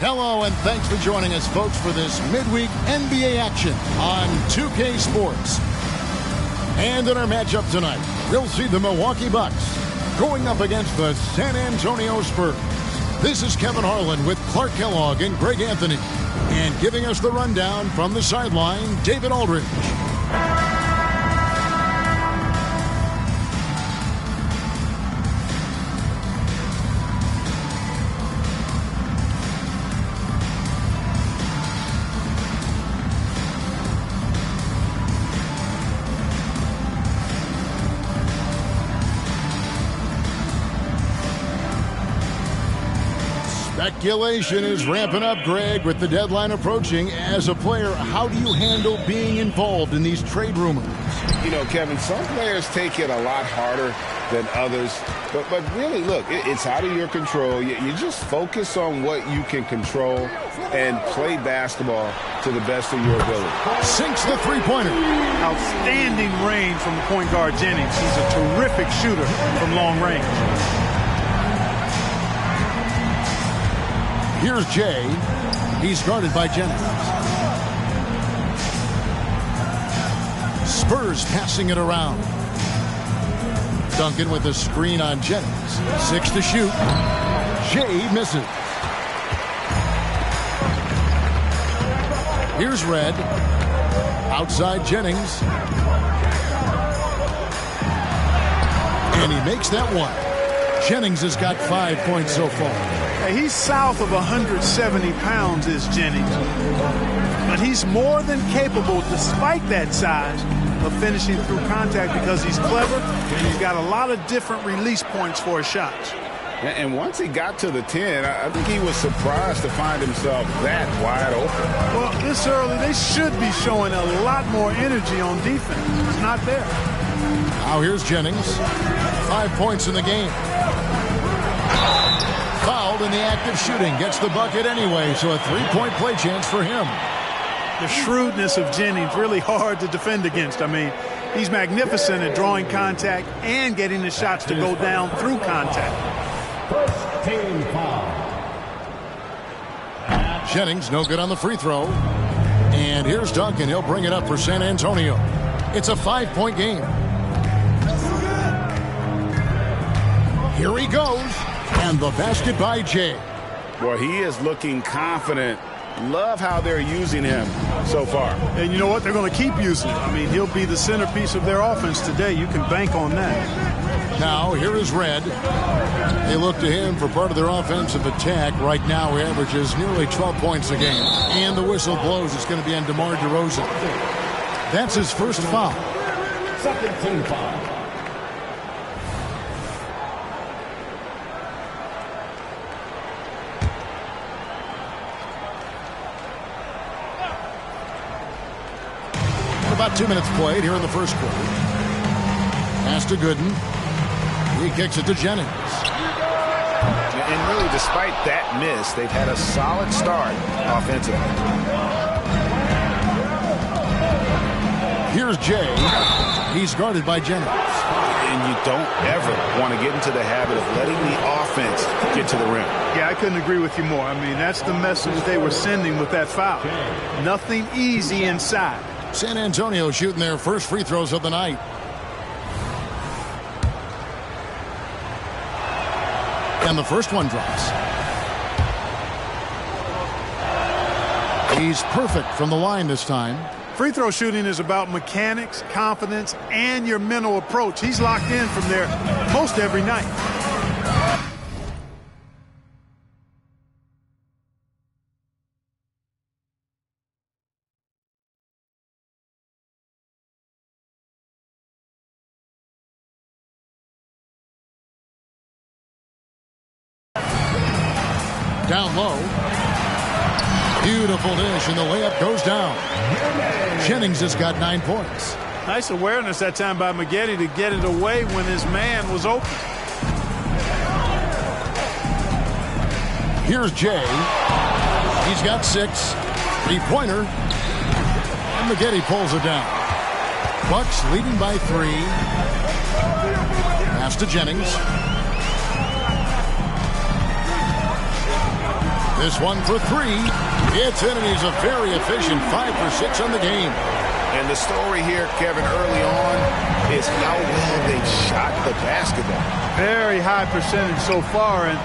Hello, and thanks for joining us, folks, for this midweek NBA action on 2K Sports. And in our matchup tonight, we'll see the Milwaukee Bucks going up against the San Antonio Spurs. This is Kevin Harlan with Clark Kellogg and Greg Anthony. And giving us the rundown from the sideline, David Aldridge. Speculation is ramping up, Greg, with the deadline approaching. As a player, how do you handle being involved in these trade rumors? You know, Kevin, some players take it a lot harder than others. But really, look, it's out of your control. You just focus on what you can control and play basketball to the best of your ability. Sinks the three-pointer. Outstanding range from the point guard Jennings. He's a terrific shooter from long range. Here's Jay. He's guarded by Jennings. Spurs passing it around. Duncan with a screen on Jennings. 6 to shoot. Jay misses. Here's Red. Outside Jennings. And he makes that one. Jennings has got 5 points so far. He's south of 170 pounds, is Jennings. But he's more than capable, despite that size, of finishing through contact because he's clever and he's got a lot of different release points for his shots. And once he got to the 10, I think he was surprised to find himself that wide open. Well, this early, they should be showing a lot more energy on defense. It's not there. Now here's Jennings. 5 points in the game. Fouled in the act of shooting. Gets the bucket anyway, so a three-point play chance for him. The shrewdness of Jennings, really hard to defend against. I mean, he's magnificent at drawing contact and getting the shots to go down through contact. First team foul. Jennings no good on the free throw. And here's Duncan. He'll bring it up for San Antonio. It's a 5-point game. Here he goes. And the basket by Jay. Well, he is looking confident. Love how they're using him so far. And you know what? They're going to keep using him. I mean, he'll be the centerpiece of their offense today. You can bank on that. Now, here is Red. They look to him for part of their offensive attack. Right now, he averages nearly 12 points a game. And the whistle blows. It's going to be on DeMar DeRozan. That's his first foul. Second team foul. About 2 minutes played here in the first quarter. Pass to Gooden. He kicks it to Jennings. And really, despite that miss, they've had a solid start offensively. Here's Jay. He's guarded by Jennings. And you don't ever want to get into the habit of letting the offense get to the rim. Yeah, I couldn't agree with you more. I mean, that's the message they were sending with that foul. Nothing easy inside. San Antonio shooting their first free throws of the night. And the first one drops. He's perfect from the line this time. Free throw shooting is about mechanics, confidence, and your mental approach. He's locked in from there most every night. Down low. Beautiful dish, and the layup goes down. Jennings has got 9 points. Nice awareness that time by Maggette to get it away when his man was open. Here's Jay. He's got 6. Three-pointer. And Maggette pulls it down. Bucks leading by 3. Pass to Jennings. This one for three. It's in, and he's a very efficient 5 for 6 on the game. And the story here, Kevin, early on is how well they shot the basketball. Very high percentage so far, and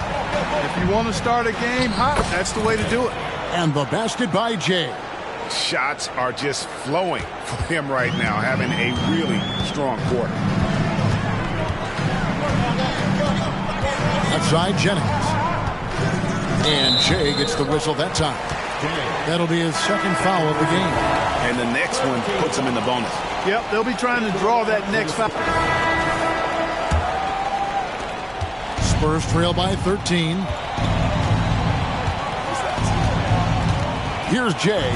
if you want to start a game hot, that's the way to do it. And the basket by Jay. Shots are just flowing for him right now, having a really strong quarter. Outside Jennings. And Jay gets the whistle that time. That'll be his second foul of the game. And the next one puts him in the bonus. Yep, they'll be trying to draw that next foul. Spurs trail by 13. Here's Jay.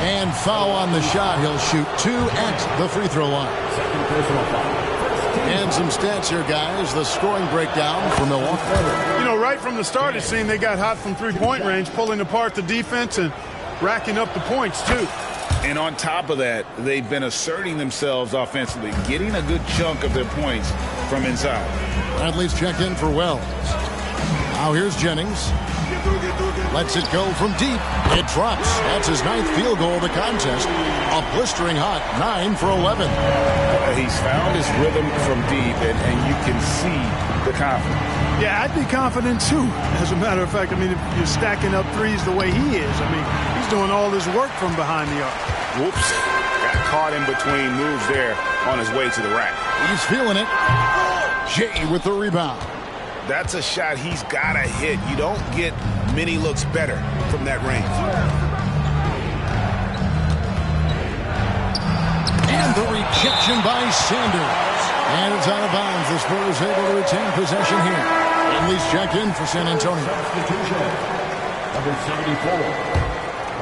And foul on the shot. He'll shoot 2 at the free throw line. And some stats here, guys. The scoring breakdown for Milwaukee. You know, right from the start, it seemed they got hot from three-point range, pulling apart the defense and racking up the points, too. And on top of that, they've been asserting themselves offensively, getting a good chunk of their points from inside. Bradley's checked in for Wells. Now here's Jennings. Lets it go from deep. It drops. That's his 9th field goal of the contest. A blistering hot 9 for 11. He's found his rhythm from deep, and you can see the confidence. Yeah, I'd be confident, too. As a matter of fact, I mean, if you're stacking up threes the way he is, I mean, he's doing all his work from behind the arc. Whoops. Got caught in between moves there on his way to the rack. He's feeling it. Jay with the rebound. That's a shot he's got to hit. You don't get many looks better from that range. And the rejection by Sanders. And it's out of bounds. The Spurs able to retain possession here. Bradley's checked in for San Antonio. Number 74,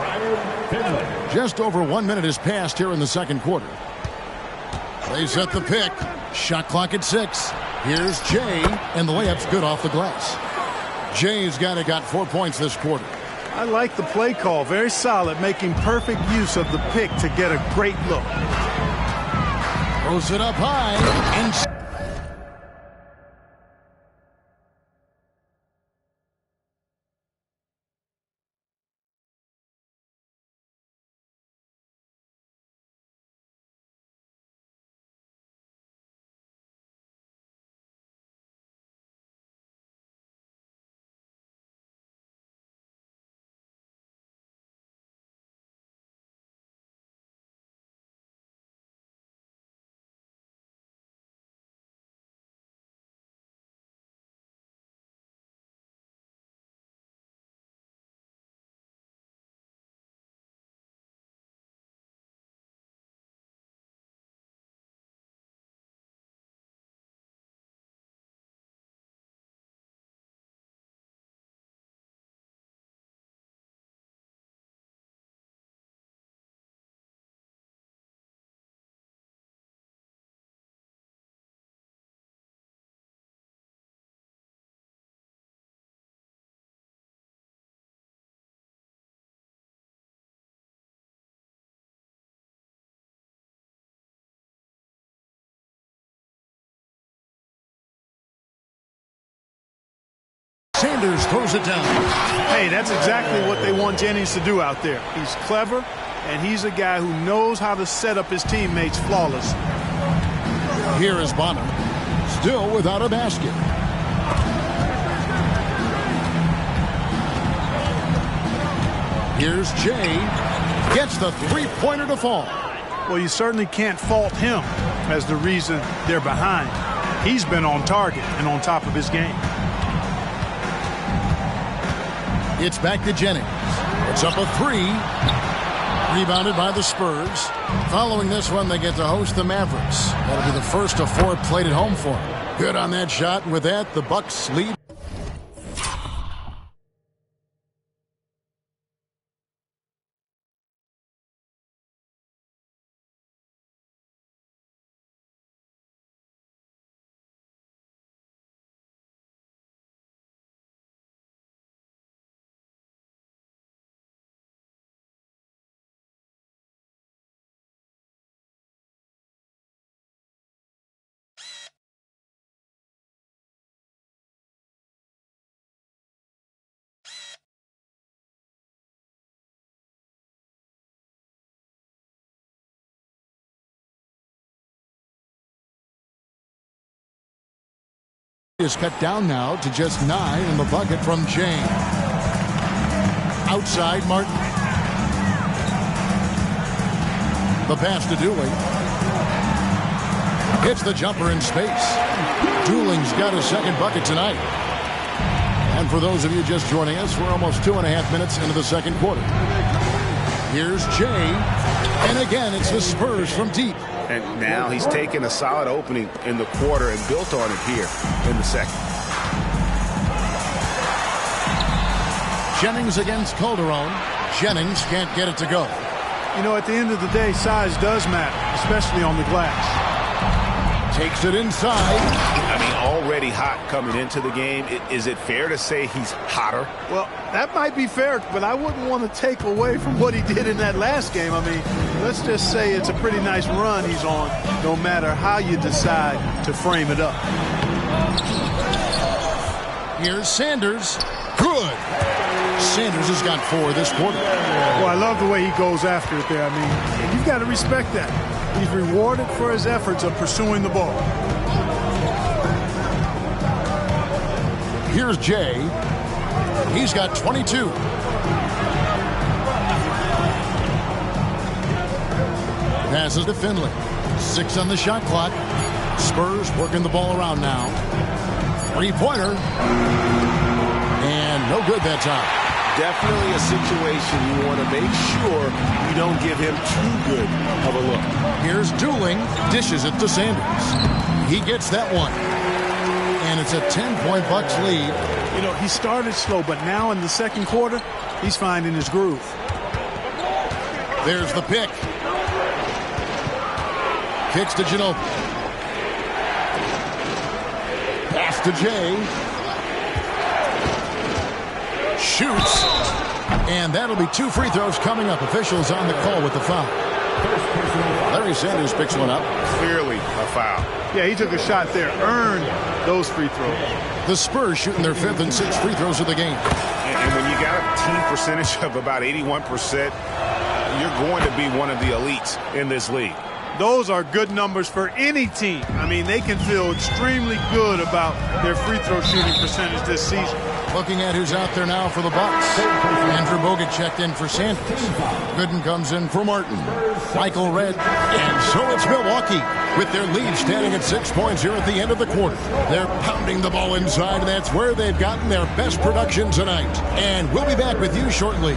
Brian Finley. Just over 1 minute has passed here in the second quarter. They set the pick. Shot clock at 6. Here's Jay, and the layup's good off the glass. Jay's got 4 points this quarter. I like the play call. Very solid, making perfect use of the pick to get a great look. Throws it up high, and Sanders throws it down. Hey, that's exactly what they want Jennings to do out there. He's clever, and he's a guy who knows how to set up his teammates flawlessly. Here is Bonner, still without a basket. Here's Jay, gets the three-pointer to fall. Well, you certainly can't fault him as the reason they're behind. He's been on target and on top of his game. It's back to Jennings. It's up a 3. Rebounded by the Spurs. Following this one, they get to host the Mavericks. That'll be the first of 4 played at home for them. Good on that shot. With that, the Bucks lead. Is cut down now to just 9 in the bucket from Jay. Outside, Martin. The pass to Dooling. Hits the jumper in space. Dooling's got his second bucket tonight. And for those of you just joining us, we're almost 2.5 minutes into the second quarter. Here's Jay. And again, it's the Spurs from deep. And now he's taken a solid opening in the quarter and built on it here in the second. Jennings against Calderon. Jennings can't get it to go. You know, at the end of the day, size does matter, especially on the glass. Takes it inside. I mean, already hot coming into the game. Is it fair to say he's hotter? Well, that might be fair, but I wouldn't want to take away from what he did in that last game. I mean, let's just say it's a pretty nice run he's on, no matter how you decide to frame it up. Here's Sanders. Good. Sanders has got 4 this quarter. Well, I love the way he goes after it there. I mean, you've got to respect that. He's rewarded for his efforts of pursuing the ball. Here's Jay. He's got 22. Passes to Finley. 6 on the shot clock. Spurs working the ball around now. 3-pointer. And no good that time. Definitely a situation you want to make sure you don't give him too good of a look. Here's Dooling. Dishes it to Sanders. He gets that one. And it's a 10-point Bucks lead. You know, he started slow, but now in the second quarter, he's finding his groove. There's the pick. Kicks to Ginobili. Pass to Jay. Shoots. And that'll be 2 free throws coming up. Officials on the call with the foul. Larry Sanders picks one up. Clearly a foul. Yeah, he took a shot there. Earned those free throws. The Spurs shooting their 5th and 6th free throws of the game. And when you got a team percentage of about 81%, you're going to be one of the elites in this league. Those are good numbers for any team. I mean, they can feel extremely good about their free throw shooting percentage this season. Looking at who's out there now for the Bucks. Andrew Bogut checked in for Sanders. Gooden comes in for Martin. Michael Redd. And so it's Milwaukee with their lead standing at 6 points here at the end of the quarter. They're pounding the ball inside, and that's where they've gotten their best production tonight. And we'll be back with you shortly.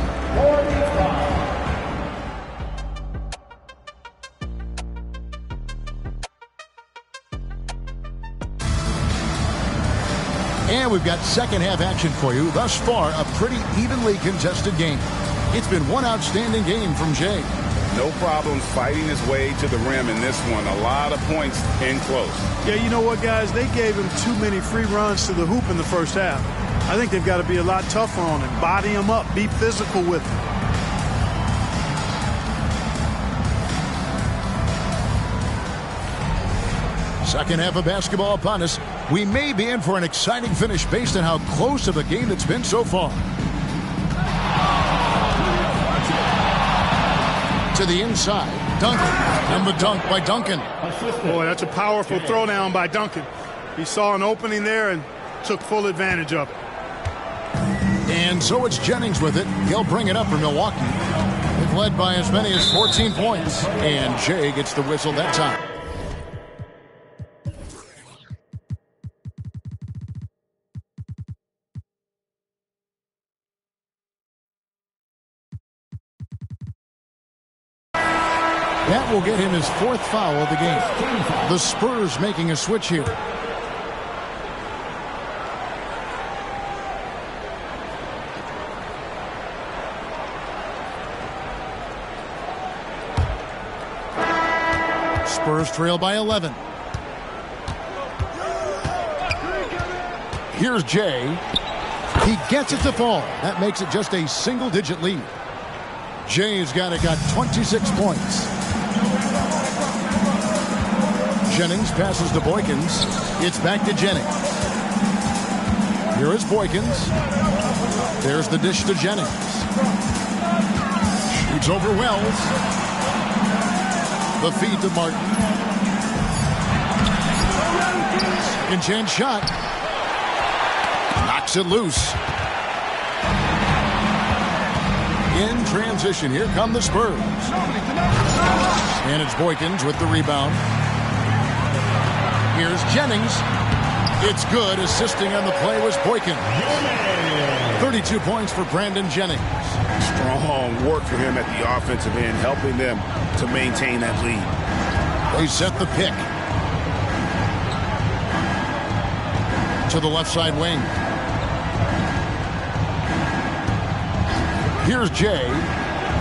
And we've got second half action for you. Thus far, a pretty evenly contested game. It's been one outstanding game from Jay. No problem fighting his way to the rim in this one. A lot of points in close. Yeah, you know what, guys? They gave him too many free runs to the hoop in the first half. I think they've got to be a lot tougher on him. Body him up. Be physical with him. Second half of basketball upon us. We may be in for an exciting finish based on how close of a game it's been so far. To the inside, Duncan, and the dunk by Duncan. Boy, that's a powerful throwdown by Duncan. He saw an opening there and took full advantage of it. And so it's Jennings with it. He'll bring it up for Milwaukee. They've led by as many as 14 points. And Jay gets the whistle that time. That will get him his 4th foul of the game. The Spurs making a switch here. Spurs trail by 11. Here's Jay. He gets it to fall. That makes it just a single-digit lead. Jay's got 26 points. Jennings passes to Boykins. It's back to Jennings. Here is Boykins. There's the dish to Jennings. Shoots over Wells. The feed to Martin. Second chance shot. Knocks it loose. In transition, here come the Spurs. And it's Boykins with the rebound. Here's Jennings. It's good. Assisting on the play was Boykins. 32 points for Brandon Jennings. Strong work for him at the offensive end, helping them to maintain that lead. They set the pick. To the left side wing. Here's Jay.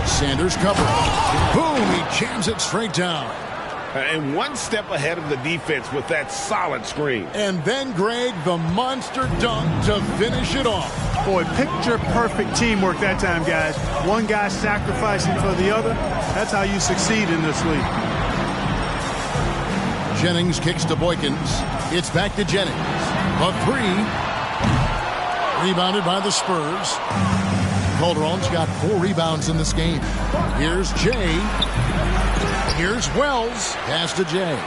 Sanders cover. Boom! He jams it straight down. And one step ahead of the defense with that solid screen. And then Greg, the monster dunk to finish it off. Boy, picture-perfect teamwork that time, guys. One guy sacrificing for the other. That's how you succeed in this league. Jennings kicks to Boykins. It's back to Jennings. A three. Rebounded by the Spurs. Calderon's got 4 rebounds in this game. Here's Jay. Here's Wells. Pass to Jay.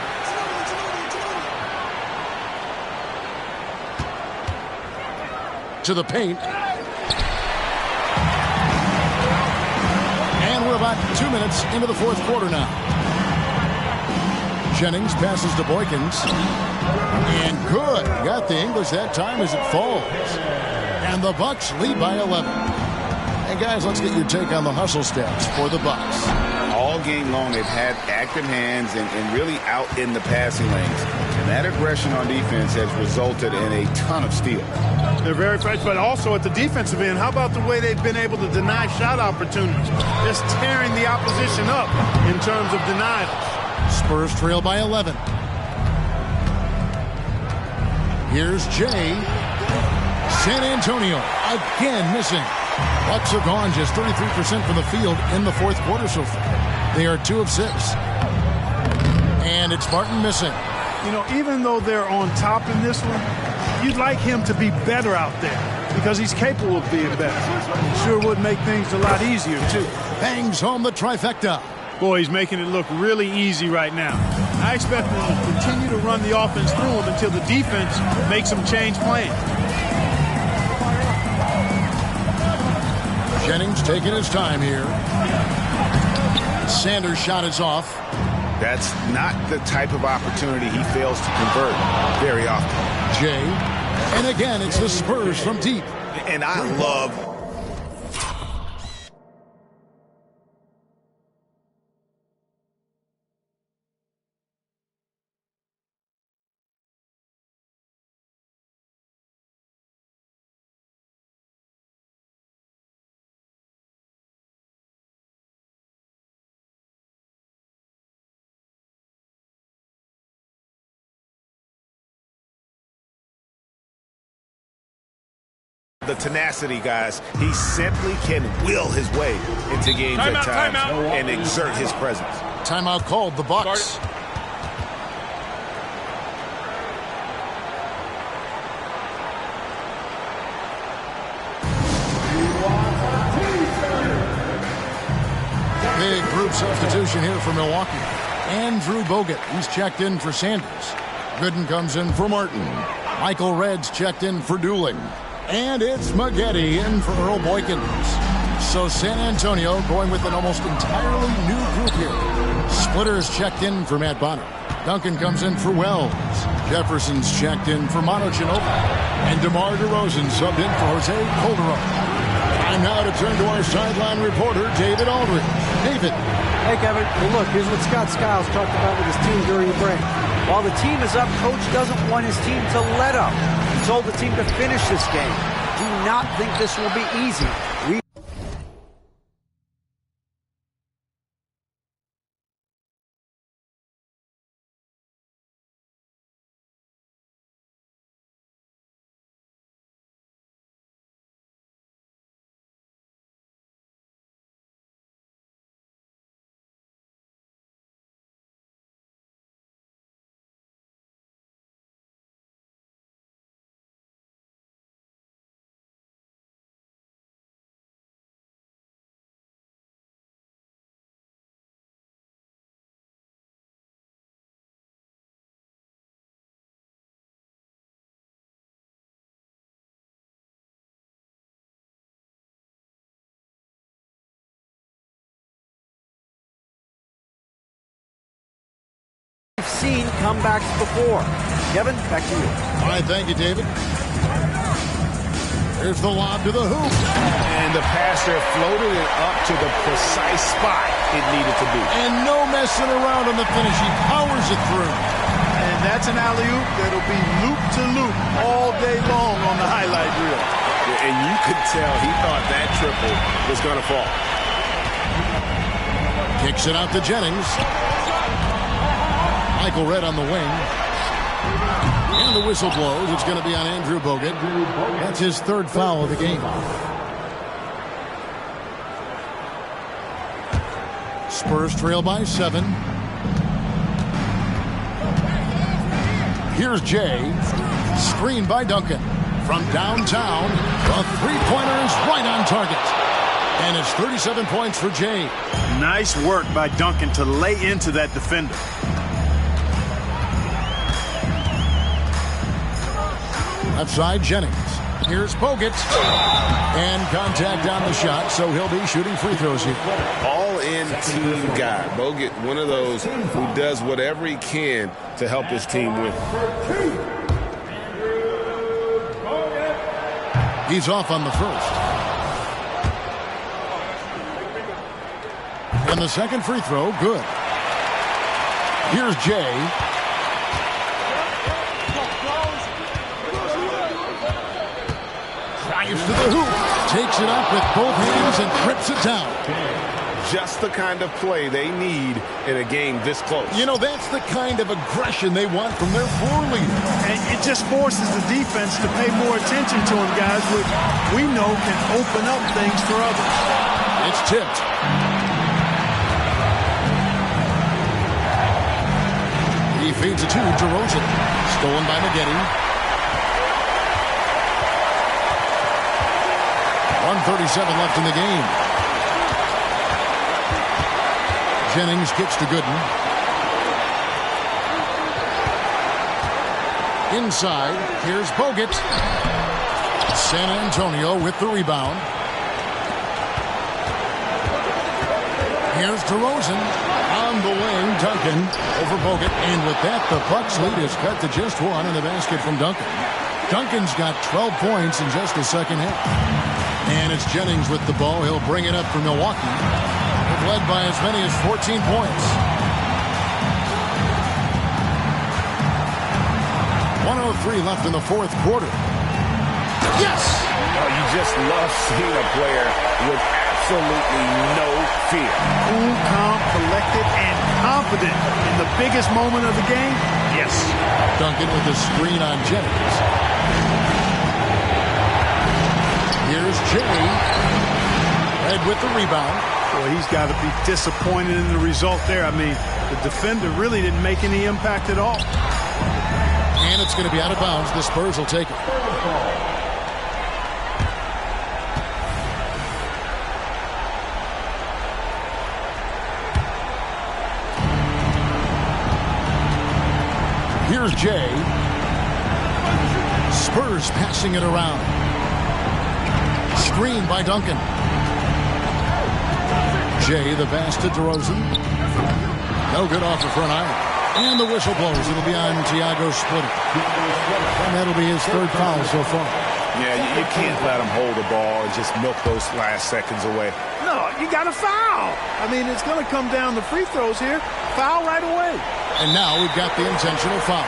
To the paint. And we're about 2 minutes into the fourth quarter now. Jennings passes to Boykins. And good. Got the English that time as it falls. And the Bucks lead by 11. And guys, let's get your take on the hustle stats for the Bucks. All game long, they've had active hands and really out in the passing lanes. And that aggression on defense has resulted in a ton of steals. They're very fresh, but also at the defensive end, how about the way they've been able to deny shot opportunities? Just tearing the opposition up in terms of denials. Spurs trail by 11. Here's Jay. San Antonio again missing. Bucks are gone just 33% from the field in the fourth quarter so far. They are 2 of 6. And it's Martin missing. You know, even though they're on top in this one, you'd like him to be better out there because he's capable of being better. Sure would make things a lot easier, too. Bangs home the trifecta. Boy, he's making it look really easy right now. I expect them to continue to run the offense through him until the defense makes them change plans. Jennings taking his time here. Sanders' shot is off. That's not the type of opportunity he fails to convert very often. Jay. And again, it's the Spurs from deep. And I love the tenacity, guys. He simply can will his way into games at times and exert his presence. Timeout called, the Bucks. Big group substitution here for Milwaukee. Andrew Bogut, he's checked in for Sanders. Gooden comes in for Martin. Michael Red's checked in for Dooling. And it's Maggette in for Earl Boykins. So San Antonio going with an almost entirely new group here. Splitters checked in for Matt Bonner. Duncan comes in for Wells. Jefferson's checked in for Manu Ginobili. And DeMar DeRozan subbed in for Jose Calderon. Time now to turn to our sideline reporter, David Aldridge. David. Hey, Kevin. Hey, look, here's what Scott Skiles talked about with his team during the break. While the team is up, Coach doesn't want his team to let up. He told the team to finish this game. Do not think this will be easy. We've seen comebacks before. Kevin, back to you. All right, thank you, David. Here's the lob to the hoop. And the passer floated it up to the precise spot it needed to be. And no messing around on the finish. He powers it through. And that's an alley-oop that'll be loop-to-loop all day long on the highlight reel. And you could tell he thought that triple was going to fall. Kicks it out to Jennings. Michael Redd on the wing. And the whistle blows. It's going to be on Andrew Bogut. That's his third foul of the game. Spurs trail by 7. Here's Jay. Screened by Duncan. From downtown, the three-pointer is right on target. And it's 37 points for Jay. Nice work by Duncan to lay into that defender. Left side, Jennings. Here's Bogut. And contact on the shot, so he'll be shooting free throws here. All-in team guy. Bogut, one of those who does whatever he can to help his team win. He's off on the first. And the second free throw, good. Here's Jay. Drives to the hoop. Takes it up with both hands and trips it down. Just the kind of play they need in a game this close. You know, that's the kind of aggression they want from their floor leader. And it just forces the defense to pay more attention to him, guys, which we know can open up things for others. It's tipped. He feeds it to DeRozan. Stolen by Maggette. 1:37 left in the game. Jennings kicks to Gooden. Inside, here's Bogut. San Antonio with the rebound. Here's DeRozan on the wing. Duncan over Bogut. And with that, the Bucks lead is cut to just 1 in the basket from Duncan. Duncan's got 12 points in just the second half. And it's Jennings with the ball. He'll bring it up for Milwaukee. They've led by as many as 14 points. 1:03 left in the fourth quarter. Yes! Oh, you just love seeing a player with absolutely no fear. Cool, calm, collected, and confident in the biggest moment of the game. Yes. Duncan with the screen on Jennings. Here's Jay. Red with the rebound. Boy, he's got to be disappointed in the result there. I mean, the defender really didn't make any impact at all. And it's going to be out of bounds. The Spurs will take it. Here's Jay. Spurs passing it around. Screen by Duncan. Jay, the pass to DeRozan. No good offer for an iron. And the whistle blows. It'll be on Thiago Splitter. And that'll be his third foul so far. Yeah, you can't let him hold the ball and just milk those last seconds away. No, you got to foul. I mean, it's going to come down to free throws here. Foul right away. And now we've got the intentional foul.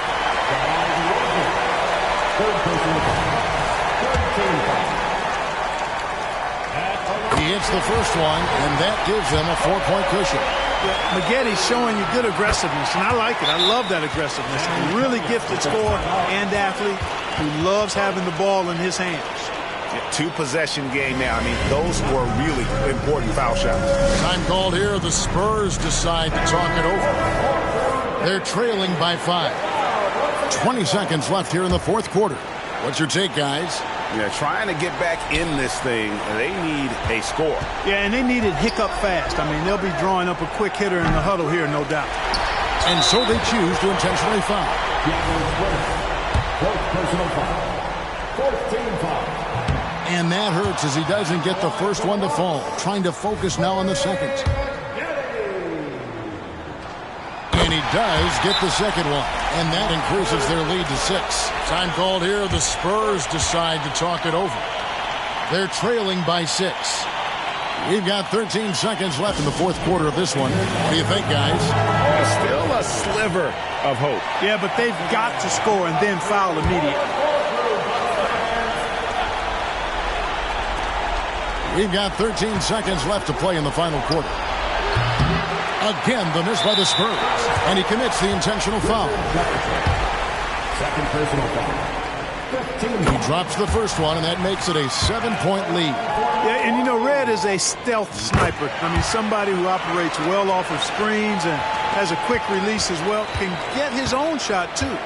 He hits the first one, and that gives them a 4-point cushion. Yeah, Maggette's showing you good aggressiveness, and I like it. I love that aggressiveness. A really gifted scorer and athlete who loves having the ball in his hands. Yeah, 2-possession game now. I mean, those were really important foul shots. Time called here. The Spurs decide to talk it over. They're trailing by 5. 20 seconds left here in the fourth quarter. What's your take, guys? Yeah, trying to get back in this thing, they need a score. Yeah, and they need it hiccup fast. I mean, they'll be drawing up a quick hitter in the huddle here, no doubt. And so they choose to intentionally foul. Personal foul. 14 foul. And that hurts as he doesn't get the first one to fall. Trying to focus now on the second. And And he does get the second one. And that increases their lead to 6. Time called here. The Spurs decide to talk it over. They're trailing by 6. We've got 13 seconds left in the fourth quarter of this one. What do you think, guys? Still a sliver of hope. Yeah, but they've got to score and then foul immediately. We've got 13 seconds left to play in the final quarter. Again, the miss by the Spurs. And he commits the intentional foul. Second personal foul. He drops the first one, and that makes it a 7-point lead. Yeah, and you know, Red is a stealth sniper. I mean, somebody who operates well off of screens and has a quick release as well. Can get his own shot, too.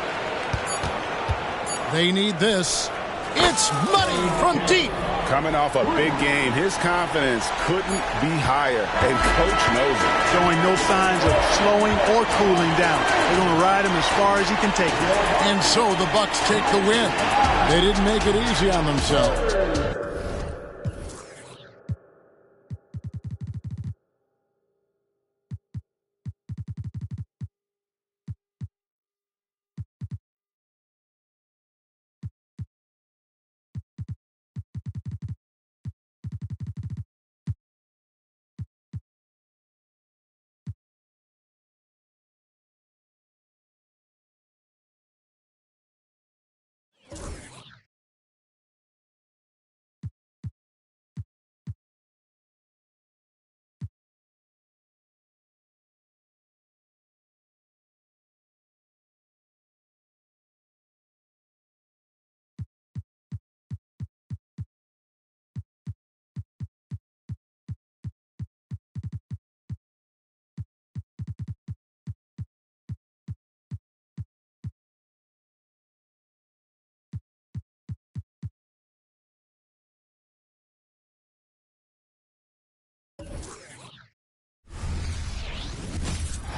They need this. It's money from deep. Coming off a big game, his confidence couldn't be higher, and Coach knows it. Showing no signs of slowing or cooling down. They're going to ride him as far as he can take it. And so the Bucks take the win. They didn't make it easy on themselves.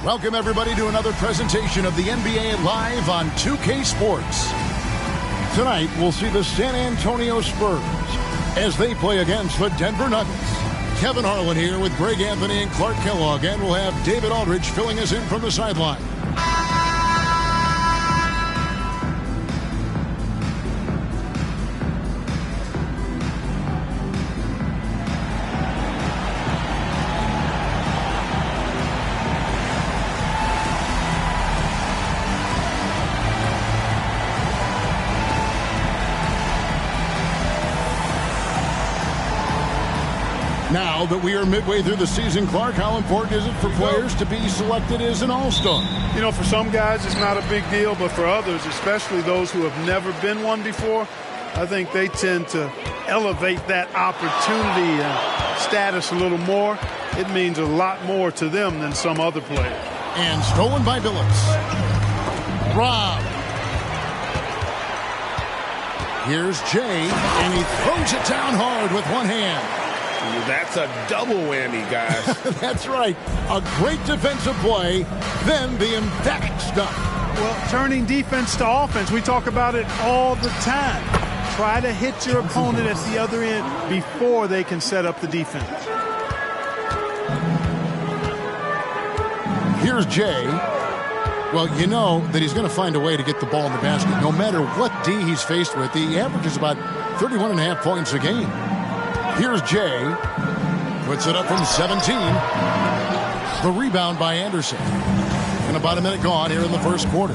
Welcome, everybody, to another presentation of the NBA Live on 2K Sports. Tonight, we'll see the San Antonio Spurs as they play against the Denver Nuggets. Kevin Harlan here with Greg Anthony and Clark Kellogg, and we'll have David Aldridge filling us in from the sideline. Now that we are midway through the season, Clark, how important is it for players to be selected as an all-star? You know, for some guys, it's not a big deal, but for others, especially those who have never been one before, I think they tend to elevate that opportunity and status a little more. It means a lot more to them than some other player. And stolen by Billups. Rob. Here's Jay, and he throws it down hard with one hand. That's a double whammy, guys. That's right. A great defensive play, then the emphatic stuff. Well, turning defense to offense, we talk about it all the time. Try to hit your opponent at the other end before they can set up the defense. Here's Jay. Well, you know that he's going to find a way to get the ball in the basket. No matter what D he's faced with, he averages about 31.5 points a game. Here's Jay. Puts it up from 17. The rebound by Anderson. And about a minute gone here in the first quarter.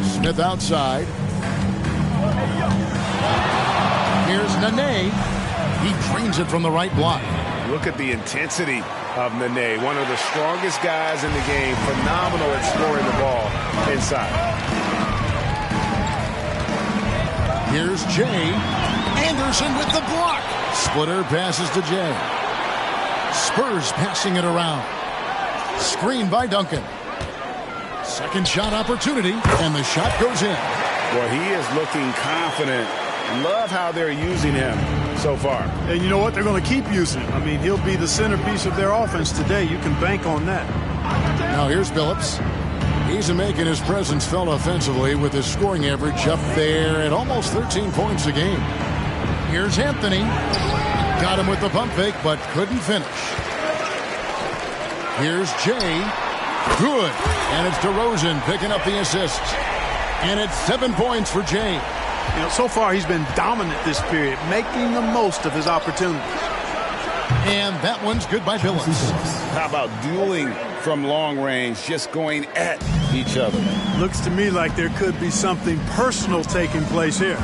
Smith outside. Here's Nene. He drains it from the right block. Look at the intensity of Nene, one of the strongest guys in the game. Phenomenal at scoring the ball inside. Here's Jay. Anderson with the block. Splitter passes to Jay. Spurs passing it around. Screen by Duncan. Second shot opportunity, and the shot goes in. Well, he is looking confident. Love how they're using him so far. And you know what? They're going to keep using him. I mean, he'll be the centerpiece of their offense today. You can bank on that. Now here's Billups. He's making his presence felt offensively with his scoring average up there at almost 13 points a game. Here's Anthony. Got him with the pump fake, but couldn't finish. Here's Jay. Good. And it's DeRozan picking up the assist. And it's 7 points for Jay. You know, so far he's been dominant this period, making the most of his opportunities. And that one's good by Billups. How about dueling from long range, just going at each other? Looks to me like there could be something personal taking place here.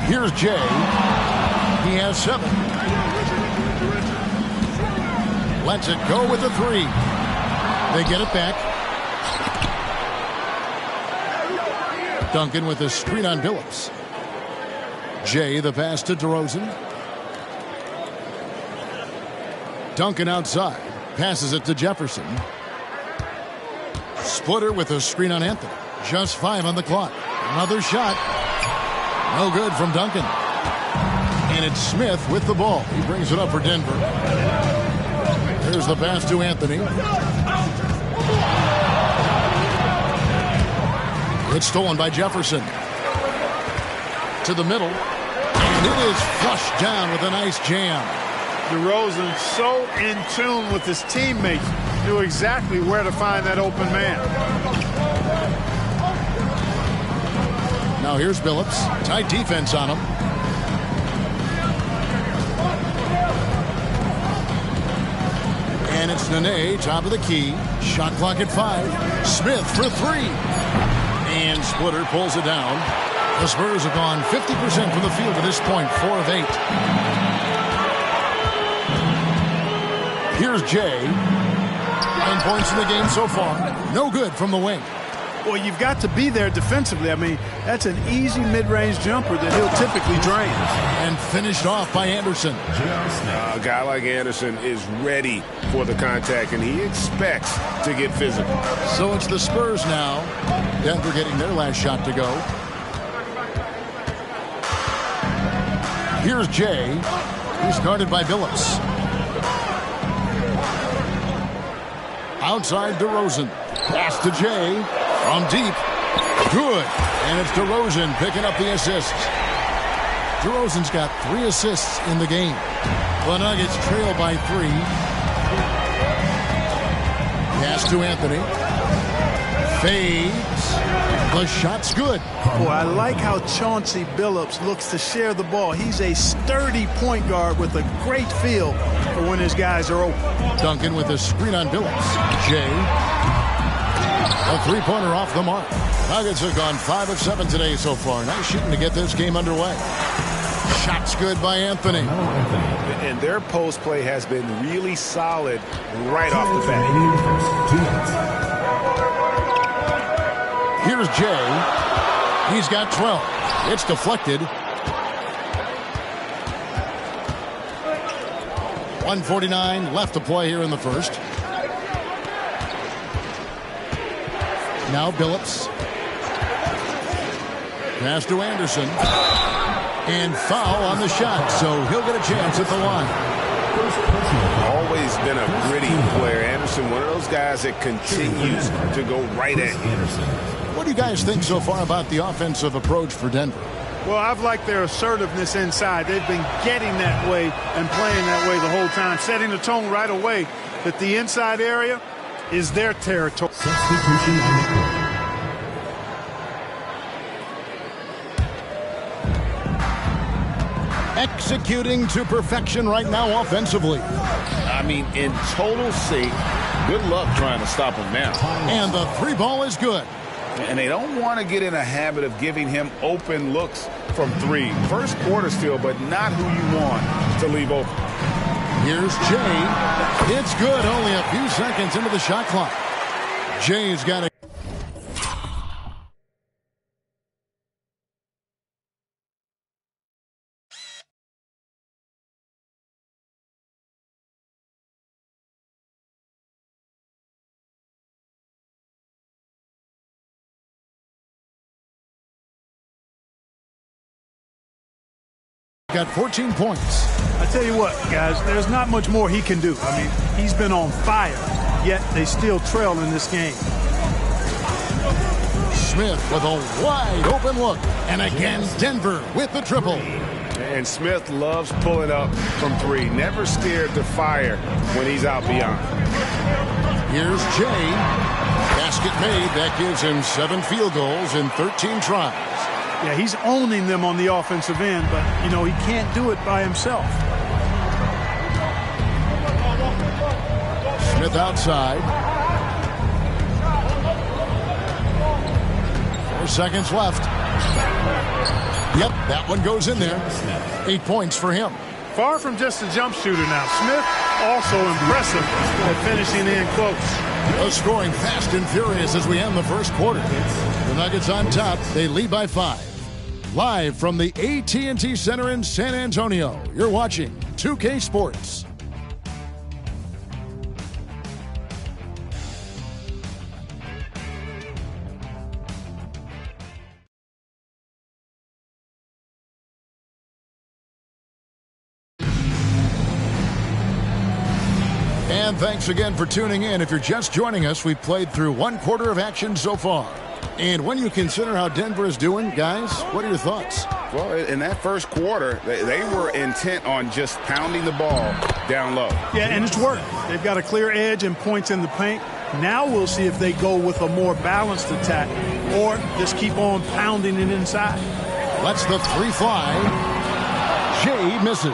Here's Jay. He has 7. Lets it go with the 3. They get it back. Duncan with a screen on Billups. Jay the pass to DeRozan. Duncan outside. Passes it to Jefferson. Splitter with a screen on Anthony. Just 5 on the clock. Another shot. No good from Duncan. And it's Smith with the ball. He brings it up for Denver. There's the pass to Anthony. It's stolen by Jefferson. To the middle. And it is flushed down with a nice jam. DeRozan so in tune with his teammates, knew exactly where to find that open man. Now here's Billups. Tight defense on him. And it's Nene, top of the key. Shot clock at 5. Smith for 3. And Splitter pulls it down. The Spurs have gone 50% from the field to this point, 4 of 8. Here's Jay. 9 points in the game so far. No good from the wing. Well, you've got to be there defensively. I mean, that's an easy mid-range jumper that he'll typically drain. And finished off by Anderson. A guy like Anderson is ready for the contact, and he expects to get physical. So it's the Spurs now. Denver getting their last shot to go. Here's Jay. He's guarded by Billups. Outside DeRozan. Pass to Jay. From deep. Good. And it's DeRozan picking up the assist. DeRozan's got 3 assists in the game. The Nuggets trail by 3. Pass to Anthony. Fades. The shot's good. Boy, I like how Chauncey Billups looks to share the ball. He's a sturdy point guard with a great feel for when his guys are open. Duncan with a screen on Billups. Jay. A 3-pointer off the mark. Nuggets have gone 5 of 7 today so far. Nice shooting to get this game underway. Shot's good by Anthony. And their post play has been really solid right off the bat. Here's Jay. He's got 12. It's deflected. 1:49 left to play here in the first. Now Billups. Pass to Anderson. And foul on the shot, so he'll get a chance at the line. Always been a gritty player. Anderson, one of those guys that continues to go right at you. What do you guys think so far about the offensive approach for Denver? Well, I've liked their assertiveness inside. They've been getting that way and playing that way the whole time, setting the tone right away that the inside area is their territory. Substitution on the court. Executing to perfection right now offensively. I mean, in total sync. Good luck trying to stop him now. And the 3 ball is good. And they don't want to get in a habit of giving him open looks from 3. First quarter still, but not who you want to leave open. Here's Jay. It's good. Only a few seconds into the shot clock. Jay's got a got 14 points. I tell you what, guys, there's not much more he can do. I mean, he's been on fire, yet they still trail in this game. Smith with a wide open look. And again, Denver with the triple. And Smith loves pulling up from 3. Never scared to fire when he's out beyond. Here's Jay. Basket made. That gives him 7 field goals in 13 tries. Yeah, he's owning them on the offensive end, but, you know, he can't do it by himself. Smith outside. 4 seconds left. Yep, that one goes in there. 8 points for him. Far from just a jump shooter now. Smith also impressive at finishing in close. The scoring fast and furious as we end the first quarter. The Nuggets on top. They lead by 5. Live from the AT&T Center in San Antonio, you're watching 2K Sports. And thanks again for tuning in. If you're just joining us, we've played through 1 quarter of action so far. And when you consider how Denver is doing, guys, what are your thoughts? Well, in that first quarter, they were intent on just pounding the ball down low. Yeah, and it's worked. They've got a clear edge and points in the paint. Now we'll see if they go with a more balanced attack or just keep on pounding it inside. Lets the 3 fly. Jay misses.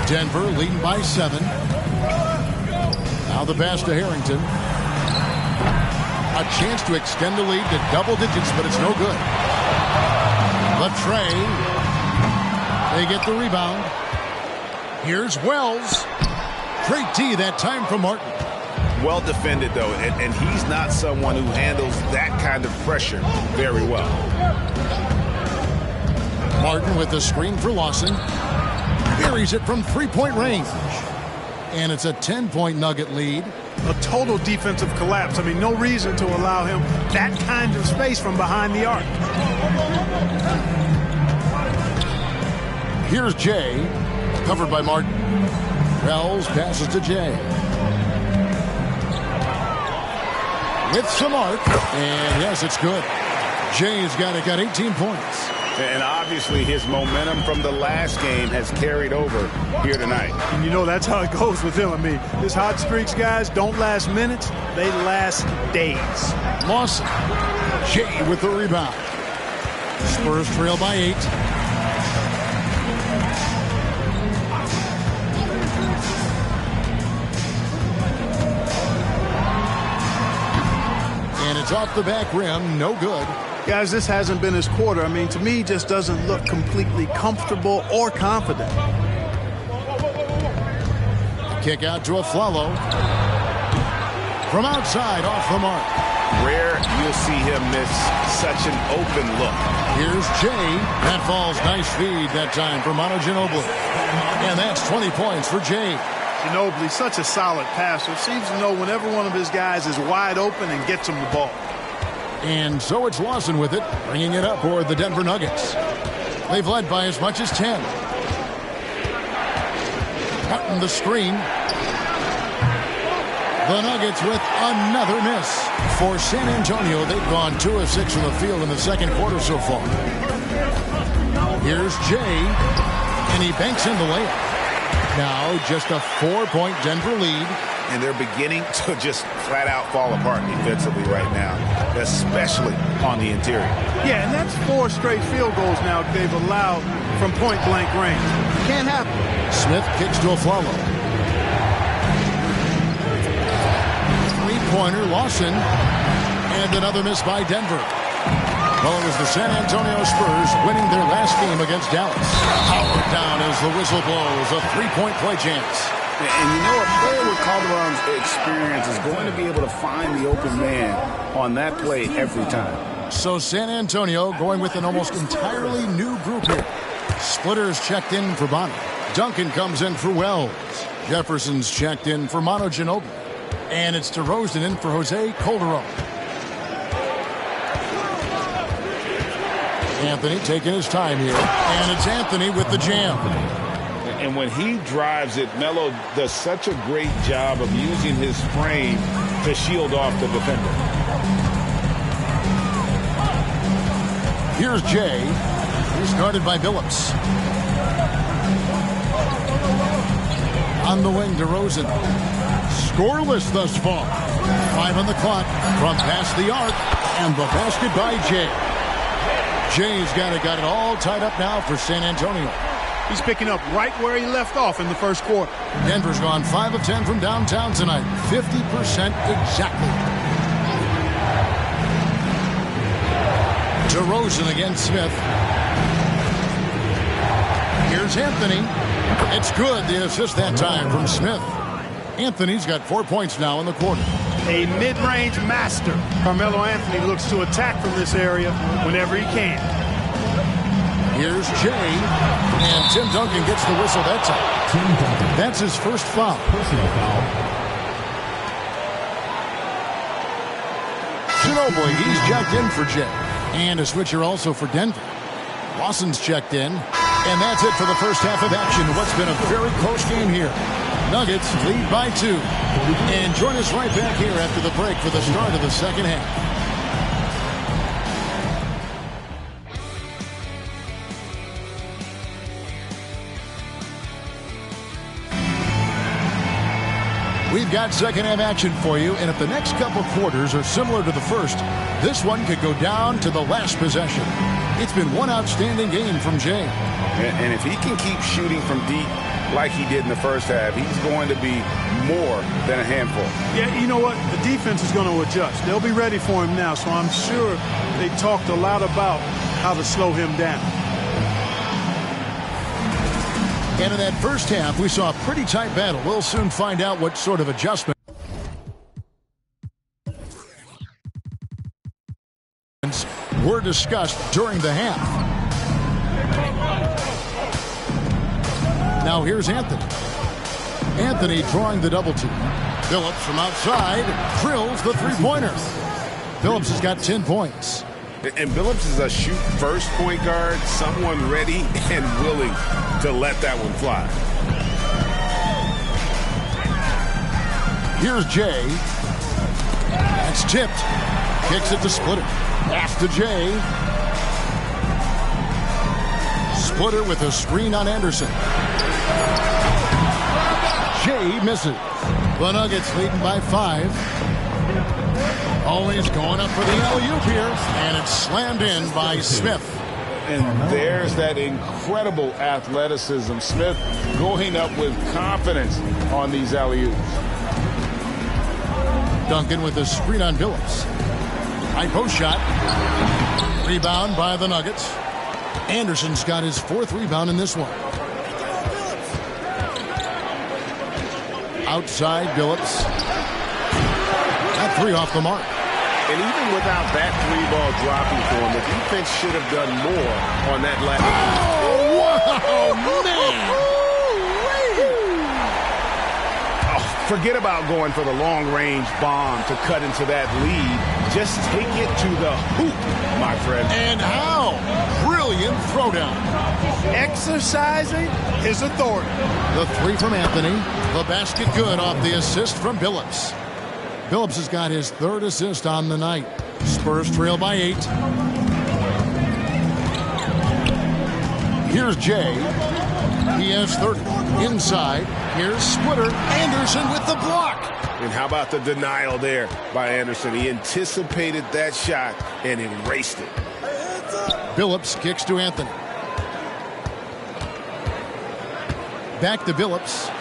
Denver leading by 7. Now the pass to Harrington. A chance to extend the lead to double digits, but it's no good. Latrey. They get the rebound. Here's Wells. Great D that time from Martin. Well defended, though, and he's not someone who handles that kind of pressure very well. Martin with the screen for Lawson. Buries it from 3-point range. And it's a 10-point Nugget lead. A total defensive collapse. I mean, no reason to allow him that kind of space from behind the arc. Here's Jay. Covered by Martin. Wells passes to Jay. With some arc. And yes, it's good. Jay's got 18 points. And obviously his momentum from the last game has carried over here tonight. And you know that's how it goes with him. I mean, his hot streaks, guys, don't last minutes. They last days. Lawson. Jay with the rebound. Spurs trail by 8. And it's off the back rim. No good. Guys, this hasn't been his quarter. I mean, to me, just doesn't look completely comfortable or confident. Kick out to Aflalo. From outside, off the mark. Rare you'll see him miss such an open look. Here's Jay. That falls. Nice feed that time for Manu Ginobili. And that's 20 points for Jay. Ginobili, such a solid passer. Seems to know whenever one of his guys is wide open and gets him the ball. And so it's Lawson with it, bringing it up for the Denver Nuggets. They've led by as much as 10. Martin the screen. The Nuggets with another miss. For San Antonio, they've gone 2 of 6 from the field in the second quarter so far. Here's Jay, and he banks in the layup. Now just a 4-point Denver lead. And they're beginning to just flat out fall apart defensively right now, especially on the interior. Yeah, and that's 4 straight field goals now they've allowed from point-blank range. Can't happen. Smith kicks to Aflalo. 3-pointer, Lawson. And another miss by Denver. Well, it was the San Antonio Spurs winning their last game against Dallas. Powered down as the whistle blows. A 3-point play chance. And you know, a player with Calderon's experience is going to be able to find the open man on that play every time. So San Antonio going with an almost entirely new group here. Splitters checked in for Bonner. Duncan comes in for Wells. Jefferson's checked in for Manu Ginobili. And it's DeRozan in for Jose Calderon. Anthony taking his time here. And it's Anthony with the jam. And when he drives it, Melo does such a great job of using his frame to shield off the defender. Here's Jay. He's guarded by Billups. On the wing, DeRozan. Scoreless thus far. 5 on the clock from past the arc. And the basket by Jay. Jay's got it all tied up now for San Antonio. He's picking up right where he left off in the first quarter. Denver's gone 5 of 10 from downtown tonight. 50% exactly. DeRozan against Smith. Here's Anthony. It's good, the assist that time from Smith. Anthony's got 4 points now in the quarter. A mid-range master. Carmelo Anthony looks to attack from this area whenever he can. Here's Jay, and Tim Duncan gets the whistle that time. That's his first foul. Personal foul. Ginobili, he's checked in for Jay. And a switcher also for Denver. Lawson's checked in. And that's it for the first half of action. What's been a very close game here. Nuggets lead by 2. And join us right back here after the break for the start of the second half. We've got second half action for you, and if the next couple quarters are similar to the first, this one could go down to the last possession. It's been one outstanding game from Jay. And if he can keep shooting from deep like he did in the first half, he's going to be more than a handful. Yeah, you know what? The defense is going to adjust. They'll be ready for him now, so I'm sure they talked a lot about how to slow him down. And in that first half, we saw a pretty tight battle. We'll soon find out what sort of adjustments were discussed during the half. Now here's Anthony. Anthony drawing the double team. Phillips from outside drills the three-pointer. Phillips has got 10 points. And Phillips is a shoot-first point guard, someone ready and willing to let that one fly. Here's Jay. That's tipped. Kicks it to Splitter. Pass to Jay. Splitter with a screen on Anderson. Jay misses. The Nuggets leading by 5. Always going up for the alley-oop here, and it's slammed in by Smith. And there's that incredible athleticism. Smith going up with confidence on these alley-oops. Duncan with a screen on Phillips. High post shot. Rebound by the Nuggets. Anderson's got his 4th rebound in this one. Outside Phillips. That 3 off the mark. And even without that 3-ball dropping for him, the defense should have done more on that last. Oh, man! Oh, forget about going for the long-range bomb to cut into that lead. Just take it to the hoop, my friend. And how? Brilliant throwdown. Exercising his authority. The 3 from Anthony. The basket good off the assist from Phillips. Phillips has got his 3rd assist on the night. Spurs trail by 8. Here's Jay. He has 30. Inside. Here's Splitter. Anderson with the block. And how about the denial there by Anderson? He anticipated that shot and erased it. Phillips kicks to Anthony. Back to Phillips.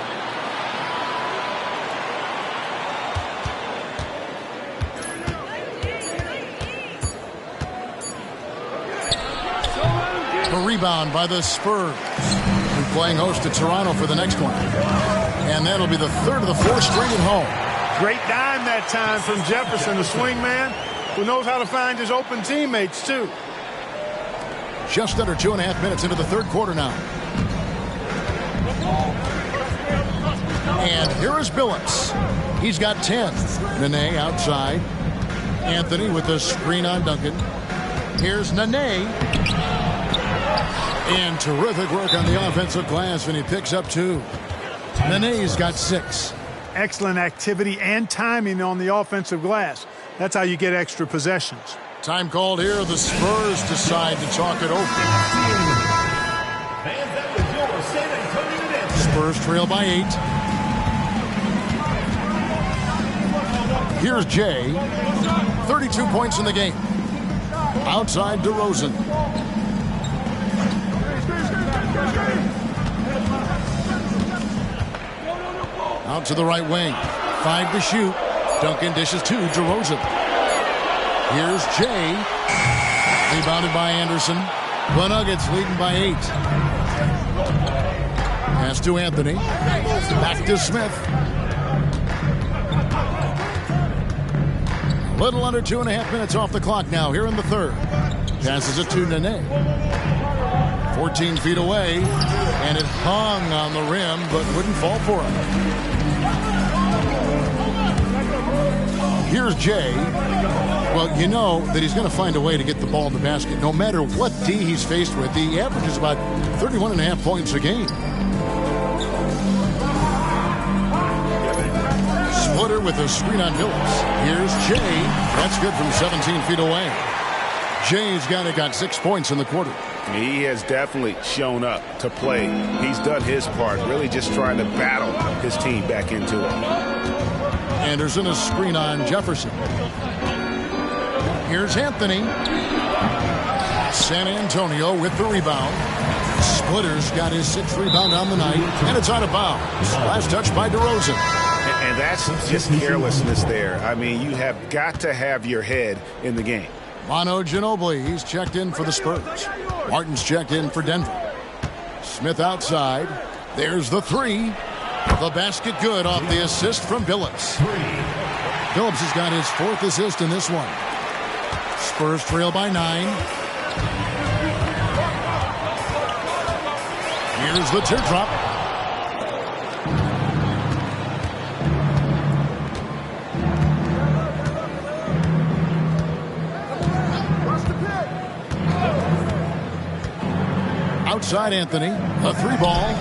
A rebound by the Spurs. We're playing host to Toronto for the next one. And that'll be the 3rd of the 4th straight at home. Great dime that time from Jefferson, the swing man, who knows how to find his open teammates, too. Just under 2.5 minutes into the 3rd quarter now. And here is Phillips. He's got 10. Nene outside. Anthony with the screen on Duncan. Here's Nene. And terrific work on the offensive glass, and he picks up 2. Nene's got 6. Excellent activity and timing on the offensive glass. That's how you get extra possessions. Time called here. The Spurs decide to talk it over. Spurs trail by 8. Here's Jay. 32 points in the game. Outside DeRozan. Out to the right wing. 5 to shoot. Duncan dishes to DeRozan. Here's Jay. Rebounded by Anderson. The Nuggets leading by 8. Pass to Anthony. Back to Smith. A little under 2.5 minutes off the clock now here in the third. Passes it to Nene. 14 feet away. And it hung on the rim but wouldn't fall for him. Here's Jay. Well, you know that he's going to find a way to get the ball in the basket. No matter what D he's faced with, he averages about 31.5 points a game. Splitter with a screen on Billups. Here's Jay. That's good from 17 feet away. Jay's got 6 points in the quarter. He has definitely shown up to play. He's done his part, really just trying to battle his team back into it. Anderson, a screen on Jefferson. Here's Anthony. San Antonio with the rebound. Splitter's got his 6th rebound on the night, and it's out of bounds. Last touch by DeRozan. And that's just carelessness there. I mean, you have got to have your head in the game. Manu Ginobili, he's checked in for the Spurs. Martin's checked in for Denver. Smith outside. There's the 3. The basket good off the assist from Billups. Billups has got his 4th assist in this one. Spurs trail by 9. Here's the teardrop. Outside Anthony. A 3-ball.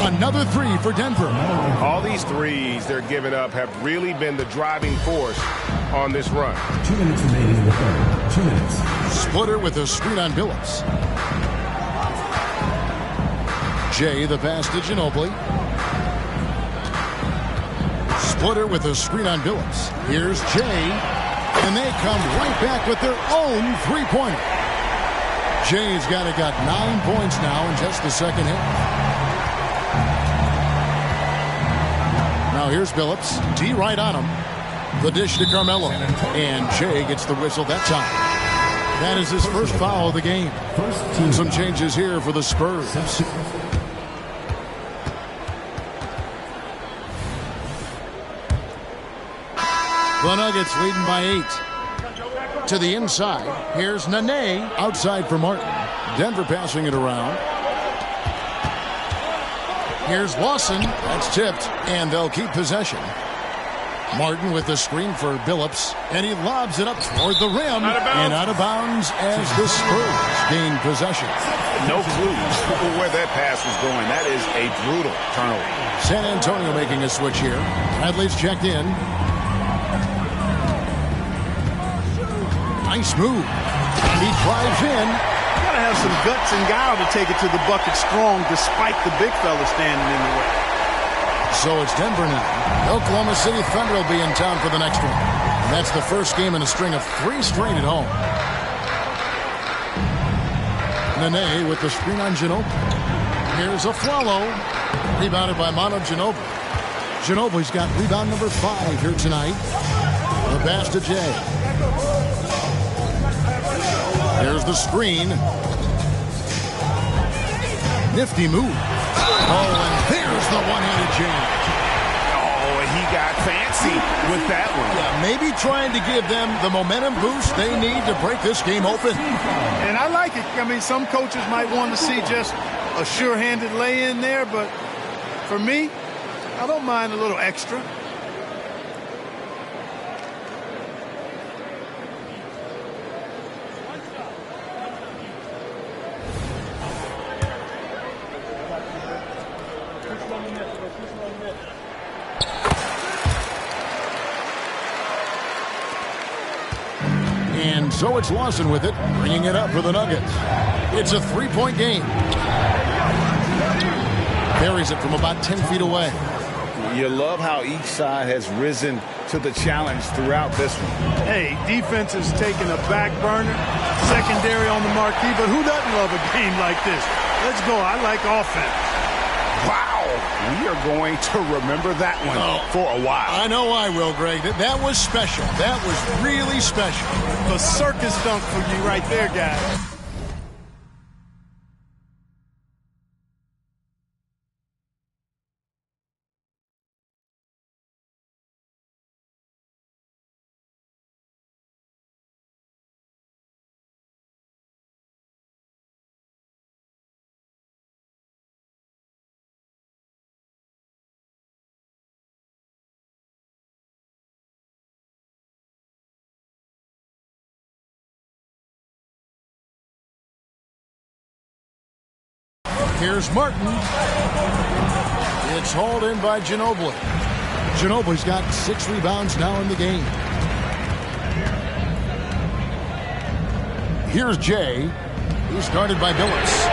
Another 3 for Denver. All these threes they're giving up have really been the driving force on this run. 2 minutes remaining in the third. 2 minutes. Splitter with a screen on Billups. Jay, the pass to Ginobili. Splitter with a screen on Billups. Here's Jay. And they come right back with their own 3-pointer. Jay's got 9 points now in just the second half. Now here's Billups. D right on him. The dish to Carmelo. And Jay gets the whistle that time. That is his first foul of the game. Some changes here for the Spurs. The Nuggets leading by 8. To the inside. Here's Nene. Outside for Martin. Denver passing it around. Here's Lawson. That's tipped. And they'll keep possession. Martin with the screen for Billups. And he lobs it up toward the rim. And out of bounds as the Spurs gain possession. No clue where that pass was going. That is a brutal turnover. San Antonio making a switch here. Bradley's checked in. Nice move. And he drives in. Got to have some guts and guile to take it to the bucket strong despite the big fella standing in the way. So it's Denver now. Oklahoma City Thunder will be in town for the next one. And that's the first game in a string of 3 straight at home. Nene with the screen on Ginobili. Here's a follow. Rebounded by Manu Ginobili. Ginobili's got rebound number 5 here tonight. The pass to Jay. There's the screen. Nifty move. Oh, and there's the one-handed jam. Oh, he got fancy with that one. Yeah, maybe trying to give them the momentum boost they need to break this game open. And I like it. I mean, some coaches might want to see just a sure-handed lay-in there, but for me, I don't mind a little extra. And so it's Lawson with it, bringing it up for the Nuggets. It's a 3-point game. Carries it from about 10 feet away. You love how each side has risen to the challenge throughout this one. Hey, defense is taking a back burner, secondary on the marquee, but who doesn't love a game like this? Let's go. I like offense. Wow. We are going to remember that one for a while. I know I will, Greg. That was special. That was really special. A circus dunk for you right there, guys. Here's Martin. It's hauled in by Ginobili. Ginobili's got 6 rebounds now in the game. Here's Jay. He's guarded by Billups.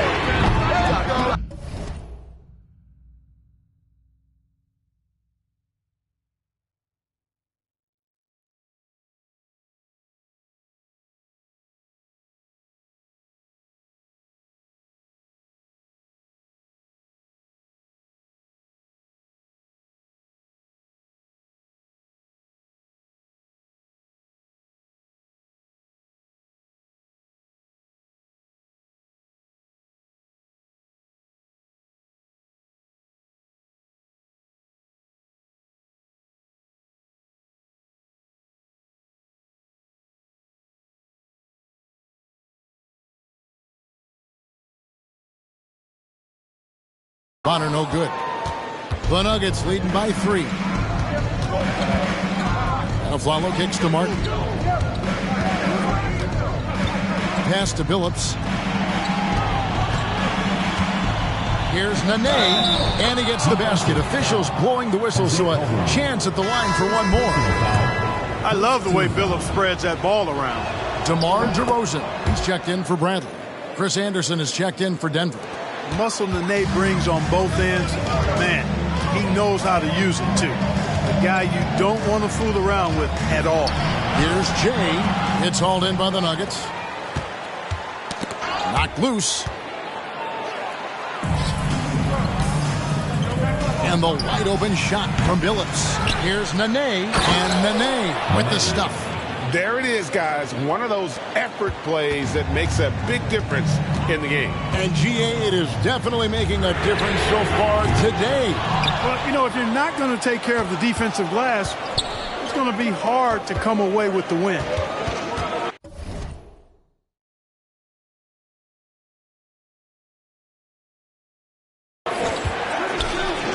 Bonner no good. The Nuggets leading by 3. And Aflalo kicks to Martin. Pass to Billups. Here's Nene, and he gets the basket. Officials blowing the whistle, so a chance at the line for one more. I love the way Billups spreads that ball around. DeMar DeRozan, he's checked in for Bradley. Chris Anderson is checked in for Denver. The muscle Nene brings on both ends, man, he knows how to use it too. The guy you don't want to fool around with at all. Here's Jay. It's hauled in by the Nuggets. Knocked loose. And the wide open shot from Billups. Here's Nene, and Nene with the stuff. There it is, guys. One of those effort plays that makes a big difference in the game. And GA, it is definitely making a difference so far today. But, you know, if you're not going to take care of the defensive glass, it's going to be hard to come away with the win.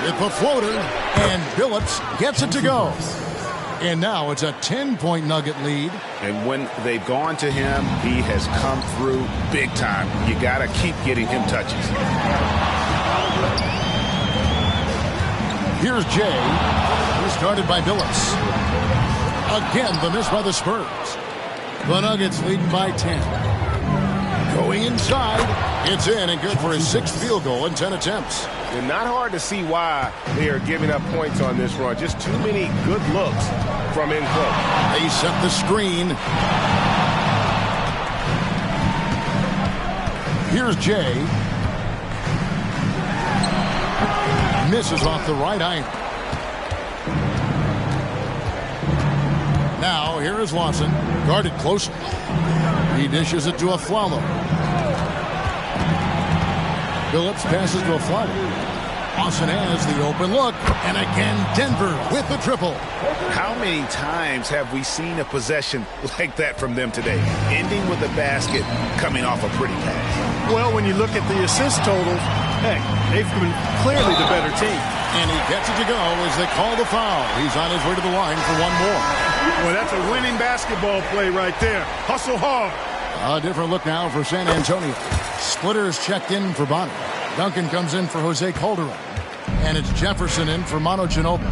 With the floater, and Billups gets it to go. And now it's a 10-point Nugget lead. And when they've gone to him, he has come through big time. You got to keep getting him touches. Here's Jay. He's guarded by Billups. Again, the miss by the Spurs. The Nuggets leading by 10. Going inside. It's in and good for his 6th field goal in 10 attempts. And not hard to see why they are giving up points on this run. Just too many good looks from in close. They set the screen. Here's Jay. Misses off the right iron. Now, here is Lawson. Guarded closely. He dishes it to Aflalo. Billups passes to Aflalo. Lawson has the open look. And again, Denver with the triple. How many times have we seen a possession like that from them today? Ending with a basket, coming off a pretty pass. Well, when you look at the assist totals, hey, they've been clearly the better team. And he gets it to go as they call the foul. He's on his way to the line for one more. Well, that's a winning basketball play right there. Hustle hard. A different look now for San Antonio. Splitter's checked in for Bonner. Duncan comes in for Jose Calderon. And it's Jefferson in for Manu Ginobili.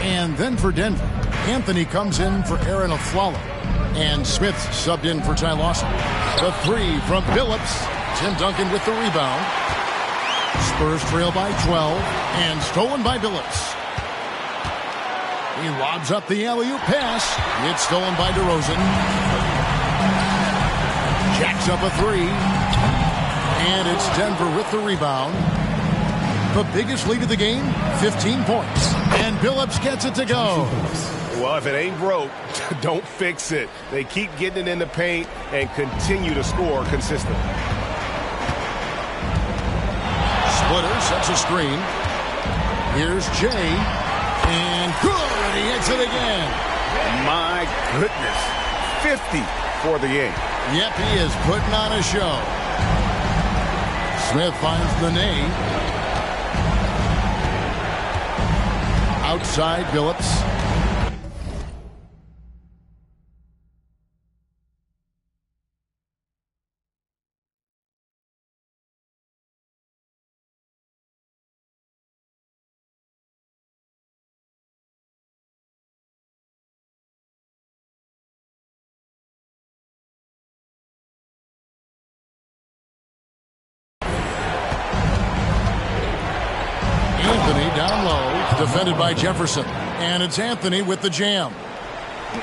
And then for Denver, Anthony comes in for Aaron Aflalo. And Smith subbed in for Ty Lawson. The 3 from Billups. Tim Duncan with the rebound. Spurs trail by 12. And stolen by Billups. He lobs up the alley-oop pass. It's stolen by DeRozan. Jacks up a three. And it's Denver with the rebound. The biggest lead of the game, 15 points. And Billups gets it to go. Well, if it ain't broke, don't fix it. They keep getting it in the paint and continue to score consistently. Splitter sets a screen. Here's Jay. And good, and he hits it again. My goodness. 50 for the game. Yep, he is putting on a show. Smith finds the name. Outside Billups. Anthony down low, defended by Jefferson. And it's Anthony with the jam.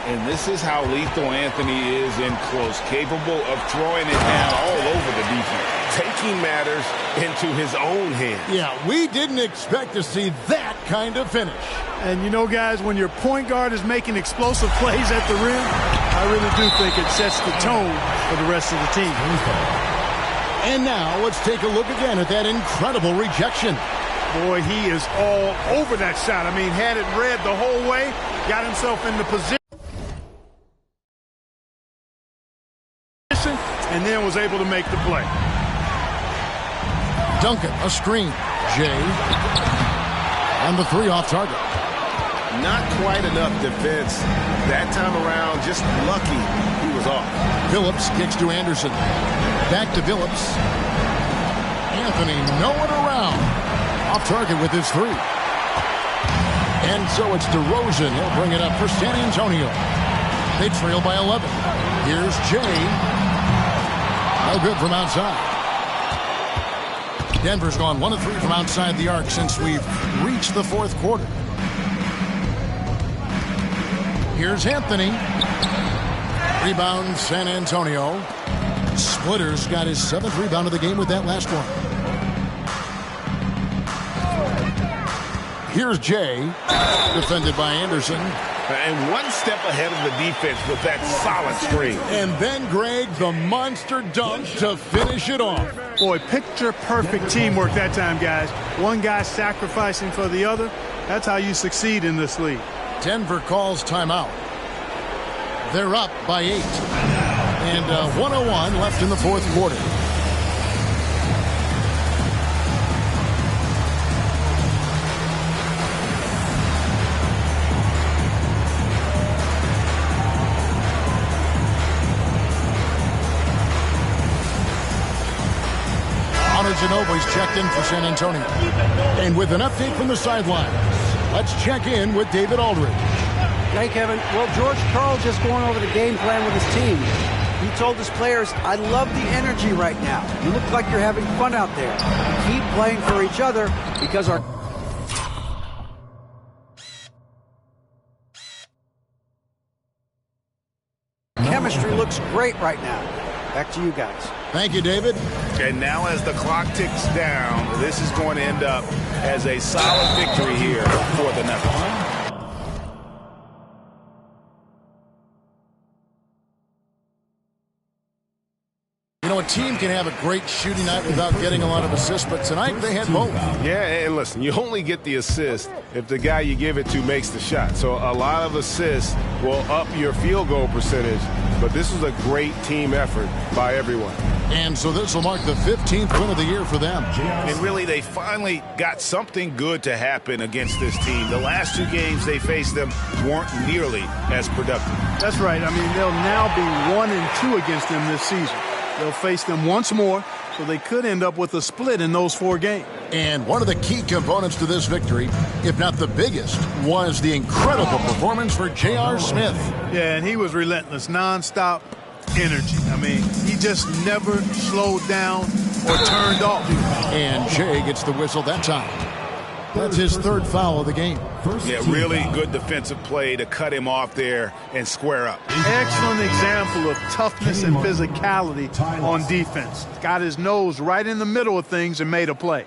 And this is how lethal Anthony is in close, capable of throwing it down all over the defense, taking matters into his own hands. Yeah, we didn't expect to see that kind of finish. And you know, guys, when your point guard is making explosive plays at the rim, I really do think it sets the tone for the rest of the team. And now let's take a look again at that incredible rejection. Boy, he is all over that shot. I mean, had it read the whole way, got himself in the position, and then was able to make the play. Duncan, a screen. Jay on the three off target. Not quite enough defense that time around. Just lucky he was off. Billups kicks to Anderson. Back to Billups. Anthony nowhere around. Off target with his three. And so it's DeRozan. He'll bring it up for San Antonio. They trail by 11. Here's Jay. No good from outside. Denver's gone 1 of 3 from outside the arc since we've reached the fourth quarter. Here's Anthony. Rebound San Antonio. Splitter's got his 7th rebound of the game with that last one. Here's Jay, defended by Anderson. And one step ahead of the defense with that solid screen. And then, Greg, the monster dunk to finish it off. Boy, picture-perfect teamwork that time, guys. One guy sacrificing for the other. That's how you succeed in this league. Denver calls timeout. They're up by 8. And 1:01 left in the fourth quarter. Ginobili's checked in for San Antonio. And with an update from the sidelines, let's check in with David Aldridge. Hey, Kevin. Well, George Karl just going over the game plan with his team. He told his players, I love the energy right now. You look like you're having fun out there. Keep playing for each other because our chemistry looks great right now. Back to you guys. Thank you, David. And now as the clock ticks down, this is going to end up as a solid victory here for the Nuggets. You know, a team can have a great shooting night without getting a lot of assists, but tonight they had both. Yeah, and listen, you only get the assist if the guy you give it to makes the shot. So a lot of assists will up your field goal percentage, but this was a great team effort by everyone. And so this will mark the 15th win of the year for them. And really, they finally got something good to happen against this team. The last 2 games they faced them weren't nearly as productive. That's right. I mean, they'll now be 1-2 against them this season. They'll face them once more, so they could end up with a split in those 4 games. And one of the key components to this victory, if not the biggest, was the incredible performance for J.R. Smith. Yeah, and he was relentless, nonstop energy. I mean, he just never slowed down or turned off. And Jay gets the whistle that time. That's his third foul of the game. Yeah, really good defensive play to cut him off there and square up. Excellent example of toughness and physicality on defense. Got his nose right in the middle of things and made a play.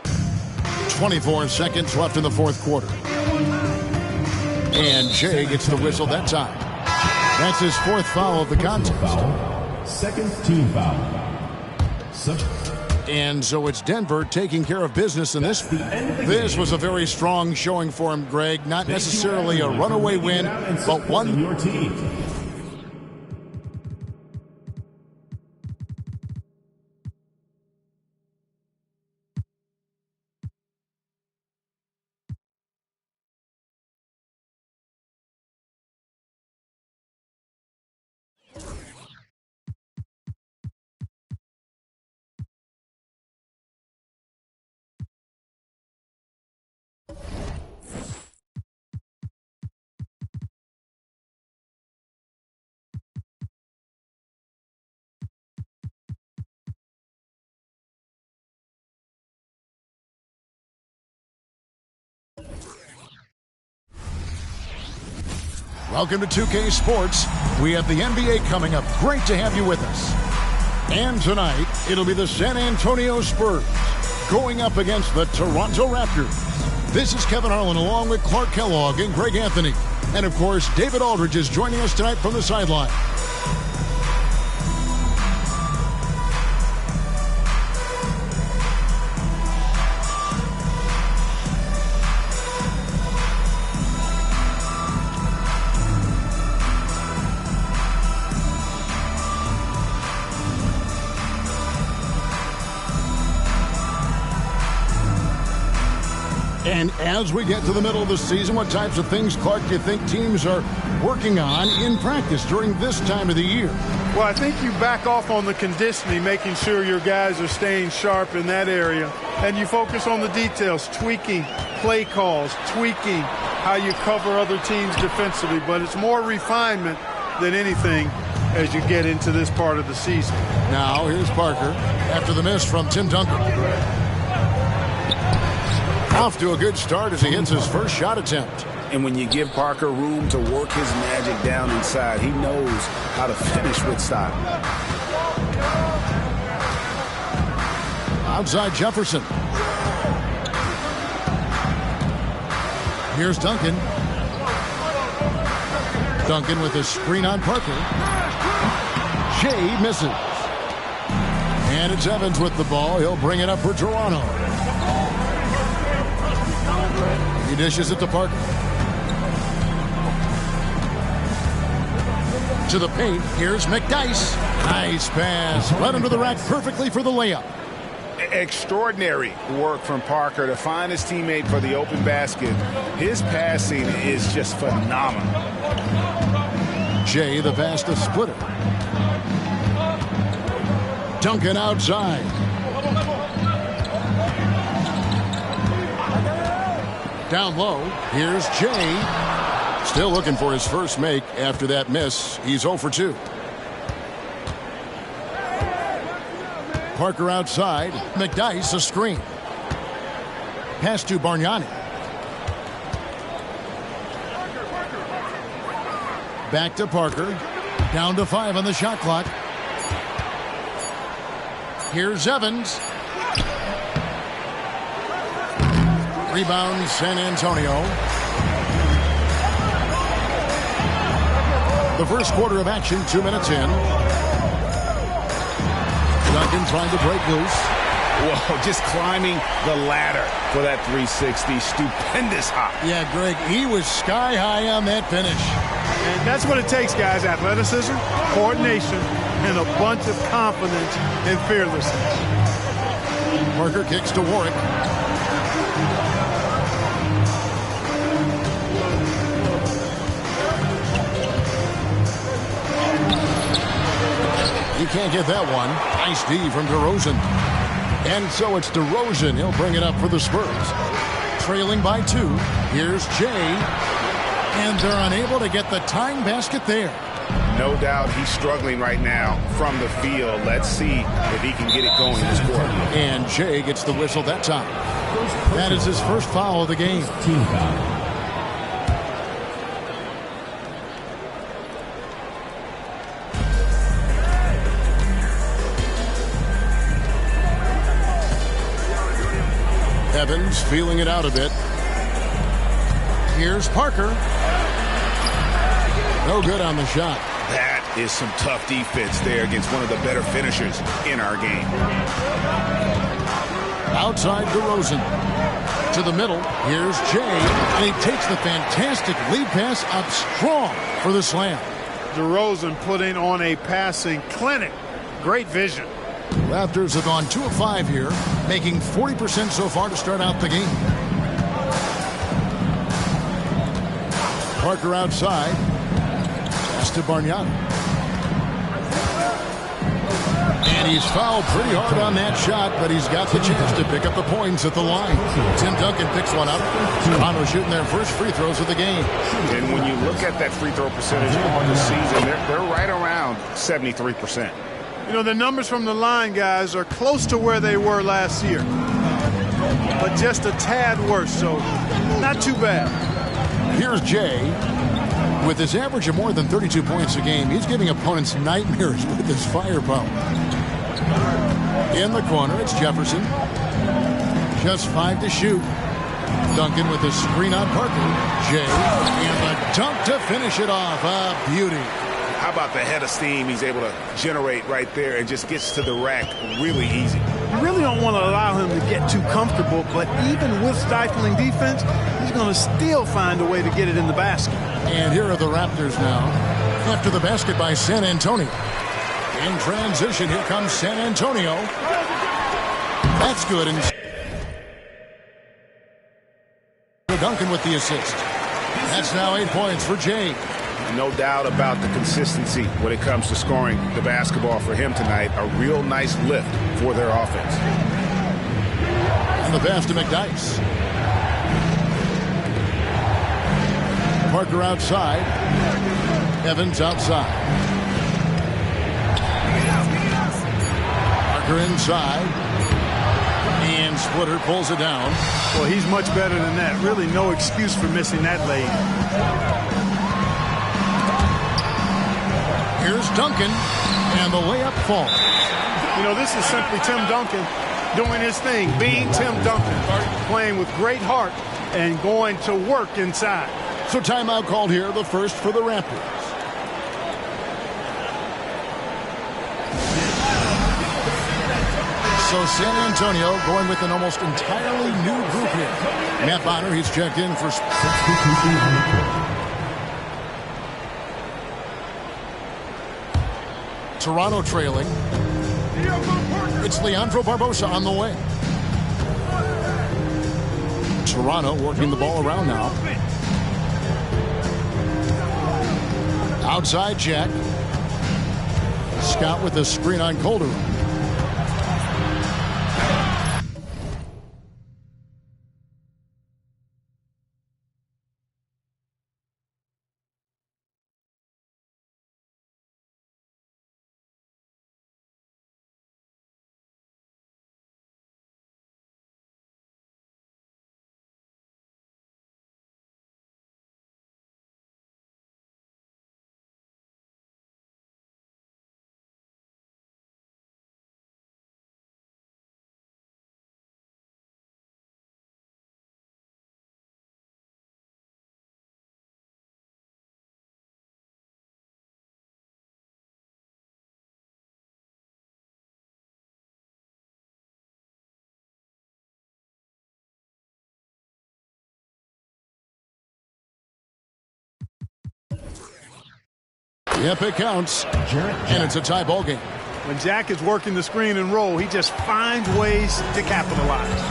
.24 seconds left in the fourth quarter. And Jay gets the whistle that time. That's his fourth foul of the contest. Second team foul. And so it's Denver taking care of business in this. This was a very strong showing for him, Greg. Not necessarily a runaway win, but one. Your team. Welcome to 2K Sports. We have the NBA coming up. Great to have you with us. And tonight, it'll be the San Antonio Spurs going up against the Toronto Raptors. This is Kevin Harlan along with Clark Kellogg and Greg Anthony. And of course, David Aldridge is joining us tonight from the sideline. And as we get to the middle of the season, what types of things, Clark, do you think teams are working on in practice during this time of the year? Well, I think you back off on the conditioning, making sure your guys are staying sharp in that area. And you focus on the details, tweaking play calls, tweaking how you cover other teams defensively. But it's more refinement than anything as you get into this part of the season. Now, here's Parker after the miss from Tim Duncan. Off to a good start as he hits his first shot attempt. And when you give Parker room to work his magic down inside, he knows how to finish with style. Outside Jefferson. Here's Duncan. Duncan with a screen on Parker. Shea misses. And it's Evans with the ball. He'll bring it up for Toronto. He dishes it to Parker. To the paint. Here's McDyess. Nice pass. Right under the rack perfectly for the layup. Extraordinary work from Parker to find his teammate for the open basket. His passing is just phenomenal. Jay, the pass to Splitter. Duncan outside. Down low, here's Jay. Still looking for his first make after that miss. He's 0 for 2. Parker outside. McDyess a screen. Pass to Bargnani. Back to Parker. Down to 5 on the shot clock. Here's Evans. Rebound San Antonio. The first quarter of action, 2 minutes in. Duncan trying to break loose. Whoa, just climbing the ladder for that 360. Stupendous hop. Yeah, Greg, he was sky high on that finish. And that's what it takes, guys. Athleticism, coordination, and a bunch of confidence and fearlessness. Parker kicks to Warwick. He can't get that one. Nice D from DeRozan. And so it's DeRozan. He'll bring it up for the Spurs. Trailing by 2. Here's Jay. And they're unable to get the tying basket there. No doubt he's struggling right now from the field. Let's see if he can get it going this quarter. And Jay gets the whistle that time. That is his first foul of the game. Team foul. Evans feeling it out a bit. Here's Parker. No good on the shot. That is some tough defense there against one of the better finishers in our game. Outside DeRozan. To the middle. Here's Jay. And he takes the fantastic lead pass up strong for the slam. DeRozan putting on a passing clinic. Great vision. Raptors have gone 2 of 5 here, making 40% so far to start out the game. Parker outside. Pass to Bargnani. And he's fouled pretty hard on that shot, but he's got the chance to pick up the points at the line. Tim Duncan picks one up. Toronto shooting their first free throws of the game. And when you look at that free throw percentage on the season, they're right around 73%. You know, the numbers from the line, guys, are close to where they were last year. But just a tad worse, so not too bad. Here's Jay. With his average of more than 32 points a game, he's giving opponents nightmares with his firepower. In the corner, it's Jefferson. Just 5 to shoot. Duncan with a screen on Parker. Jay, and a dunk to finish it off. A beauty. How about the head of steam he's able to generate right there and just gets to the rack really easy. You really don't want to allow him to get too comfortable, but even with stifling defense, he's going to still find a way to get it in the basket. And here are the Raptors now. After the basket by San Antonio. In transition, here comes San Antonio. That's good. And Duncan with the assist. That's now 8 points for Jay. No doubt about the consistency when it comes to scoring the basketball for him tonight. A real nice lift for their offense. And the pass to McDyess. Parker outside. Evans outside. Parker inside. And Splitter pulls it down. Well, he's much better than that. Really no excuse for missing that lane. Here's Duncan, and the layup falls. You know, this is simply Tim Duncan doing his thing, being Tim Duncan, playing with great heart and going to work inside. So timeout called here, the first for the Raptors. So San Antonio going with an almost entirely new group here. Matt Bonner, he's checked in for Substitution on the court. Toronto trailing. It's Leandro Barbosa on the way. Toronto working the ball around now. Outside Jack. Scott with a screen on Calderon. Yep, it counts. And it's a tie ball game. When Jack is working the screen and roll, he just finds ways to capitalize.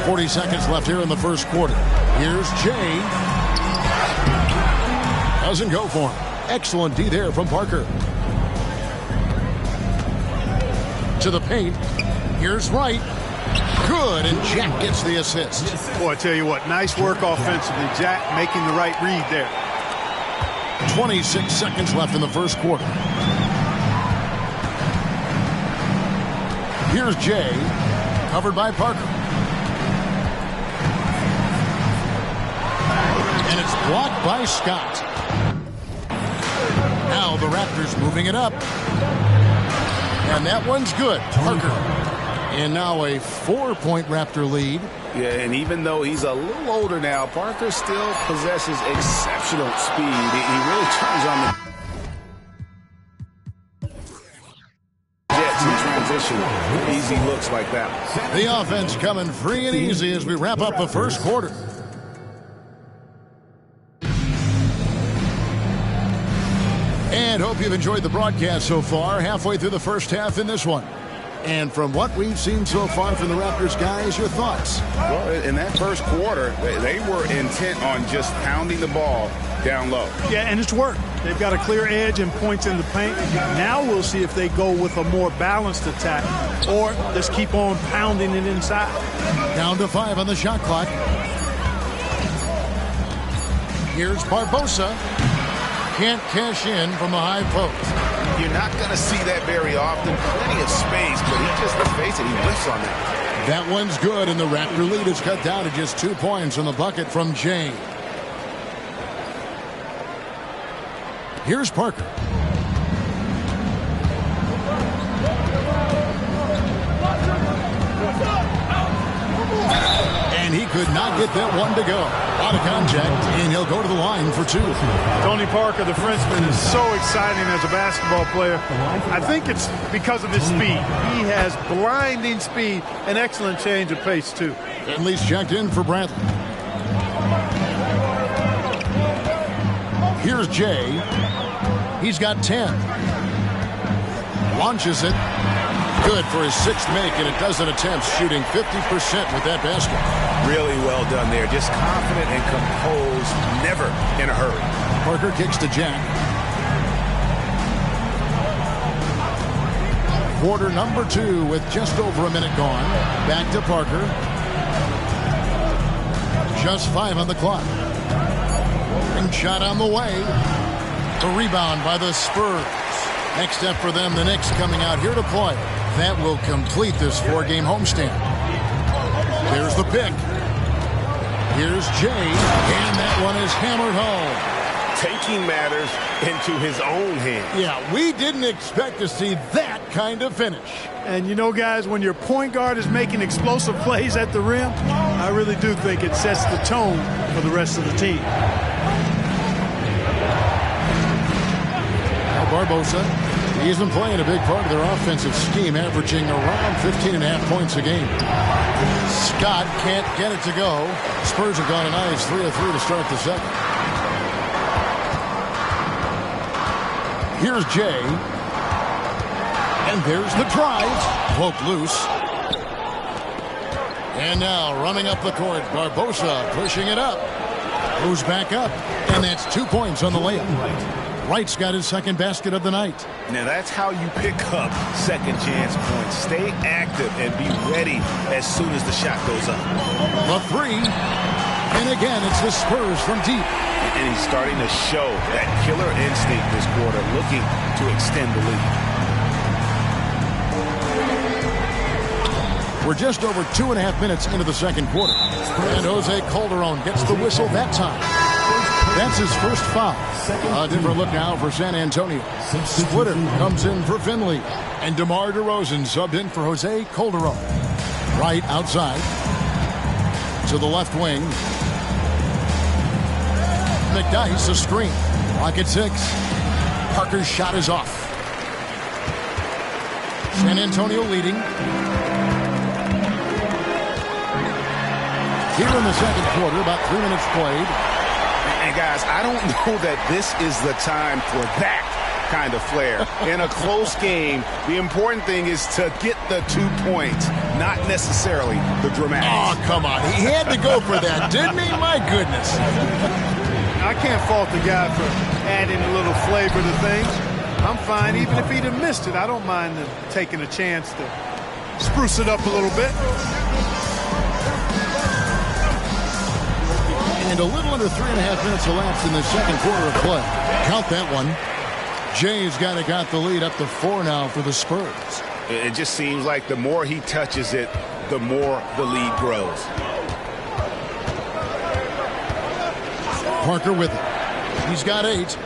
40 seconds left here in the first quarter. Here's Jay. Doesn't go for him. Excellent D there from Parker. To the paint. Here's Wright. Good, and Jack gets the assist. Boy, I tell you what, nice work offensively. Jack making the right read there. 26 seconds left in the first quarter. Here's Jay, covered by Parker. And it's blocked by Scott. Now the Raptors moving it up. And that one's good. Parker. And now a 4-point Raptor lead. Yeah, and even though he's a little older now, Parker still possesses exceptional speed. He really turns on the Jets in transition. Easy looks like that. The offense coming free and easy as we wrap up the first quarter. And hope you've enjoyed the broadcast so far. Halfway through the first half in this one. And from what we've seen so far from the Raptors, guys, your thoughts? Well, in that first quarter, they were intent on just pounding the ball down low. Yeah, and it's worked. They've got a clear edge and points in the paint. Now we'll see if they go with a more balanced attack or just keep on pounding it inside. Down to 5 on the shot clock. Here's Barbosa. Can't cash in from the high post. You're not going to see that very often. Plenty of space, but he just, let's face it, he whiffs on that. That one's good, and the Raptor lead is cut down to just 2 points on the bucket from Jay. Here's Parker. And he could not get that one to go. Out of contact, and he'll go to the line for 2. Tony Parker, the Frenchman, is so exciting as a basketball player. I think it's because of his speed. He has blinding speed, an excellent change of pace, too. At least checked in for Bradley. Here's Jay. He's got 10. Launches it. Good for his 6th make, and a dozen attempts, shooting 50% with that basket. Really well done there. Just confident and composed, never in a hurry. Parker kicks to Jack. Quarter number 2 with just over a minute gone. Back to Parker. Just 5 on the clock. And shot on the way. The rebound by the Spurs. Next step for them, the Knicks coming out here to play. That will complete this 4-game homestand. There's the pick. Here's Jay, and that one is hammered home. Taking matters into his own hands. Yeah, we didn't expect to see that kind of finish. And you know, guys, when your point guard is making explosive plays at the rim, I really do think it sets the tone for the rest of the team. Now Barbosa, he's been playing a big part of their offensive scheme, averaging around 15.5 points a game. Scott can't get it to go. Spurs have gone a nice 3 of 3 to start the second. Here's Jay. And there's the drive. Broke loose. And now running up the court, Barbosa pushing it up. Moves back up. And that's 2 points on the layup. Wright's got his second basket of the night. Now that's how you pick up second chance points. Stay active and be ready as soon as the shot goes up. The 3. And again, it's the Spurs from deep. And he's starting to show that killer instinct this quarter, looking to extend the lead. We're just over 2.5 minutes into the second quarter. And Jose Calderon gets the whistle that time. That's his first foul. A different look now for San Antonio. Splitter comes in for Finley. And DeMar DeRozan subbed in for Jose Calderon. Right outside. To the left wing. McDyess a screen. Clock at 6. Parker's shot is off. San Antonio leading. Here in the second quarter, about 3 minutes played. And guys, I don't know that this is the time for that kind of flair. In a close game, the important thing is to get the 2 points, not necessarily the dramatics. Oh, come on. He had to go for that, didn't he? My goodness. I can't fault the guy for adding a little flavor to things. I'm fine. Even if he'd have missed it, I don't mind taking a chance to spruce it up a little bit. And a little under 3.5 minutes elapsed in the second quarter of play. Count that one. Jay's got the lead up to 4 now for the Spurs. It just seems like the more he touches it, the more the lead grows. Parker with it. He's got 8.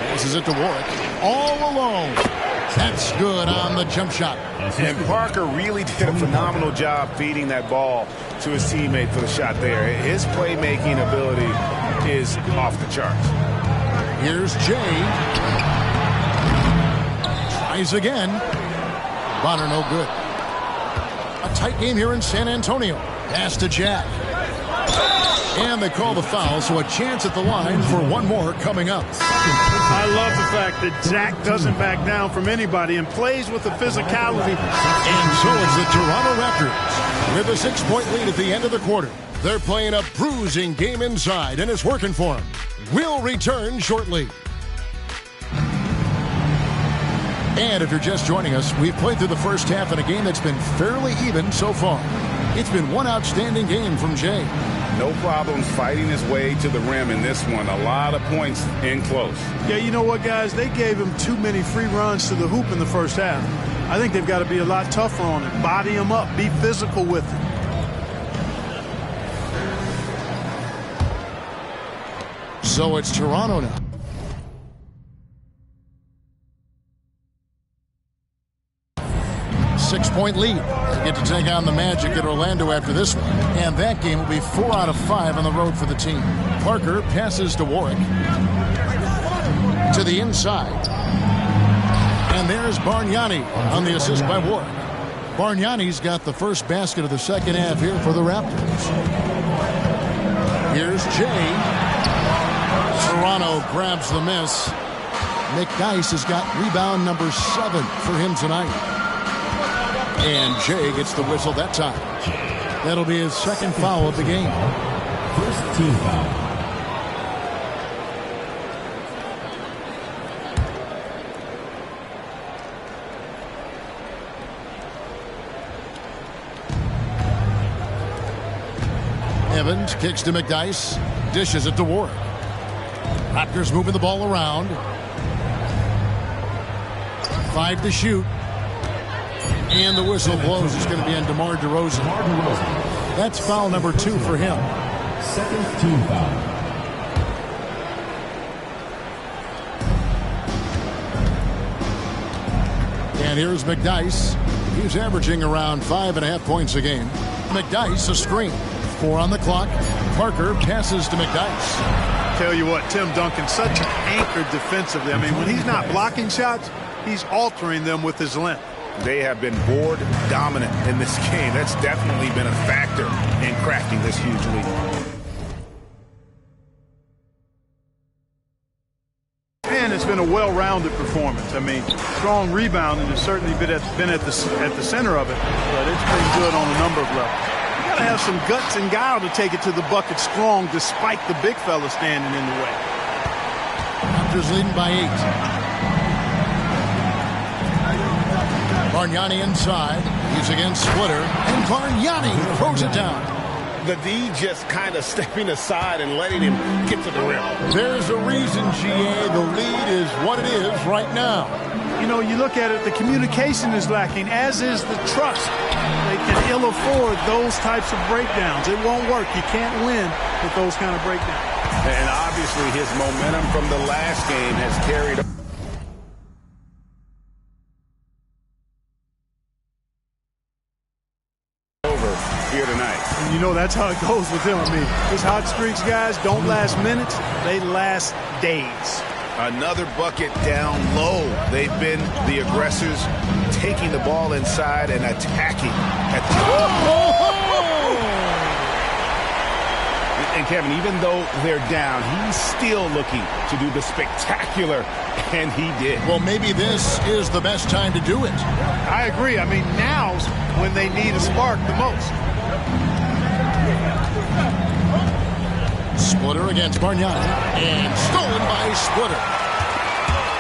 Passes it to Warwick. All alone. That's good on the jump shot. And Parker really did a phenomenal job feeding that ball to his teammate for the shot there. His playmaking ability is off the charts. Here's Jay. Tries again. Bonner no good. A tight game here in San Antonio. Pass to Jack. And they call the foul, so a chance at the line for one more coming up. I love the fact that Jack doesn't back down from anybody and plays with the physicality. And so it's the Toronto Raptors with a 6-point lead at the end of the quarter. They're playing a bruising game inside, and it's working for them. We'll return shortly. And if you're just joining us, we've played through the first half in a game that's been fairly even so far. It's been one outstanding game from Jay. No problems fighting his way to the rim in this one. A lot of points in close. Yeah, you know what, guys? They gave him too many free runs to the hoop in the first half. I think they've got to be a lot tougher on him. Body him up. Be physical with him. So it's Toronto now. Six-point lead. They get to take on the Magic at Orlando after this one. And that game will be 4 out of 5 on the road for the team. Parker passes to Warwick. To the inside. And there's Bargnani on the assist by Warwick. Bargnani's got the first basket of the second half here for the Raptors. Here's Jay. Toronto grabs the miss. McDyess has got rebound number 7 for him tonight. And Jay gets the whistle that time. That'll be his second foul of the game. First team foul. Evans kicks to McDyess. Dishes it to Warwick. Raptors moving the ball around. 5 to shoot. And the whistle blows. It's going to be on DeMar DeRozan. That's foul number 2 for him. Second team foul. And here's McDyess. He's averaging around 5.5 points a game. McDyess, a screen. 4 on the clock. Parker passes to McDyess. Tell you what, Tim Duncan, such an anchor defensively. I mean, when he's not blocking shots, he's altering them with his length. They have been board dominant in this game. That's definitely been a factor in crafting this huge lead. And it's been a well-rounded performance. I mean, strong rebounding has certainly been at the center of it, but it's been good on a number of levels. You got to have some guts and guile to take it to the bucket strong, despite the big fella standing in the way. Raptors leading by 8. Bargnani inside. He's against Splitter. And Bargnani throws it down. The D just kind of stepping aside and letting him get to the rim. There's a reason, GA. The lead is what it is right now. You know, you look at it, the communication is lacking, as is the trust. They can ill afford those types of breakdowns. It won't work. You can't win with those kind of breakdowns. And obviously his momentum from the last game has carried here tonight. And you know that's how it goes with him. I mean, his hot streaks, guys, don't last minutes. They last days. Another bucket down low. They've been the aggressors, taking the ball inside and attacking. And Kevin, even though they're down, he's still looking to do the spectacular, and he did. Well, maybe this is the best time to do it. I agree. I mean, now's when they need a spark the most. Splitter against Bargnani. And stolen by Splitter.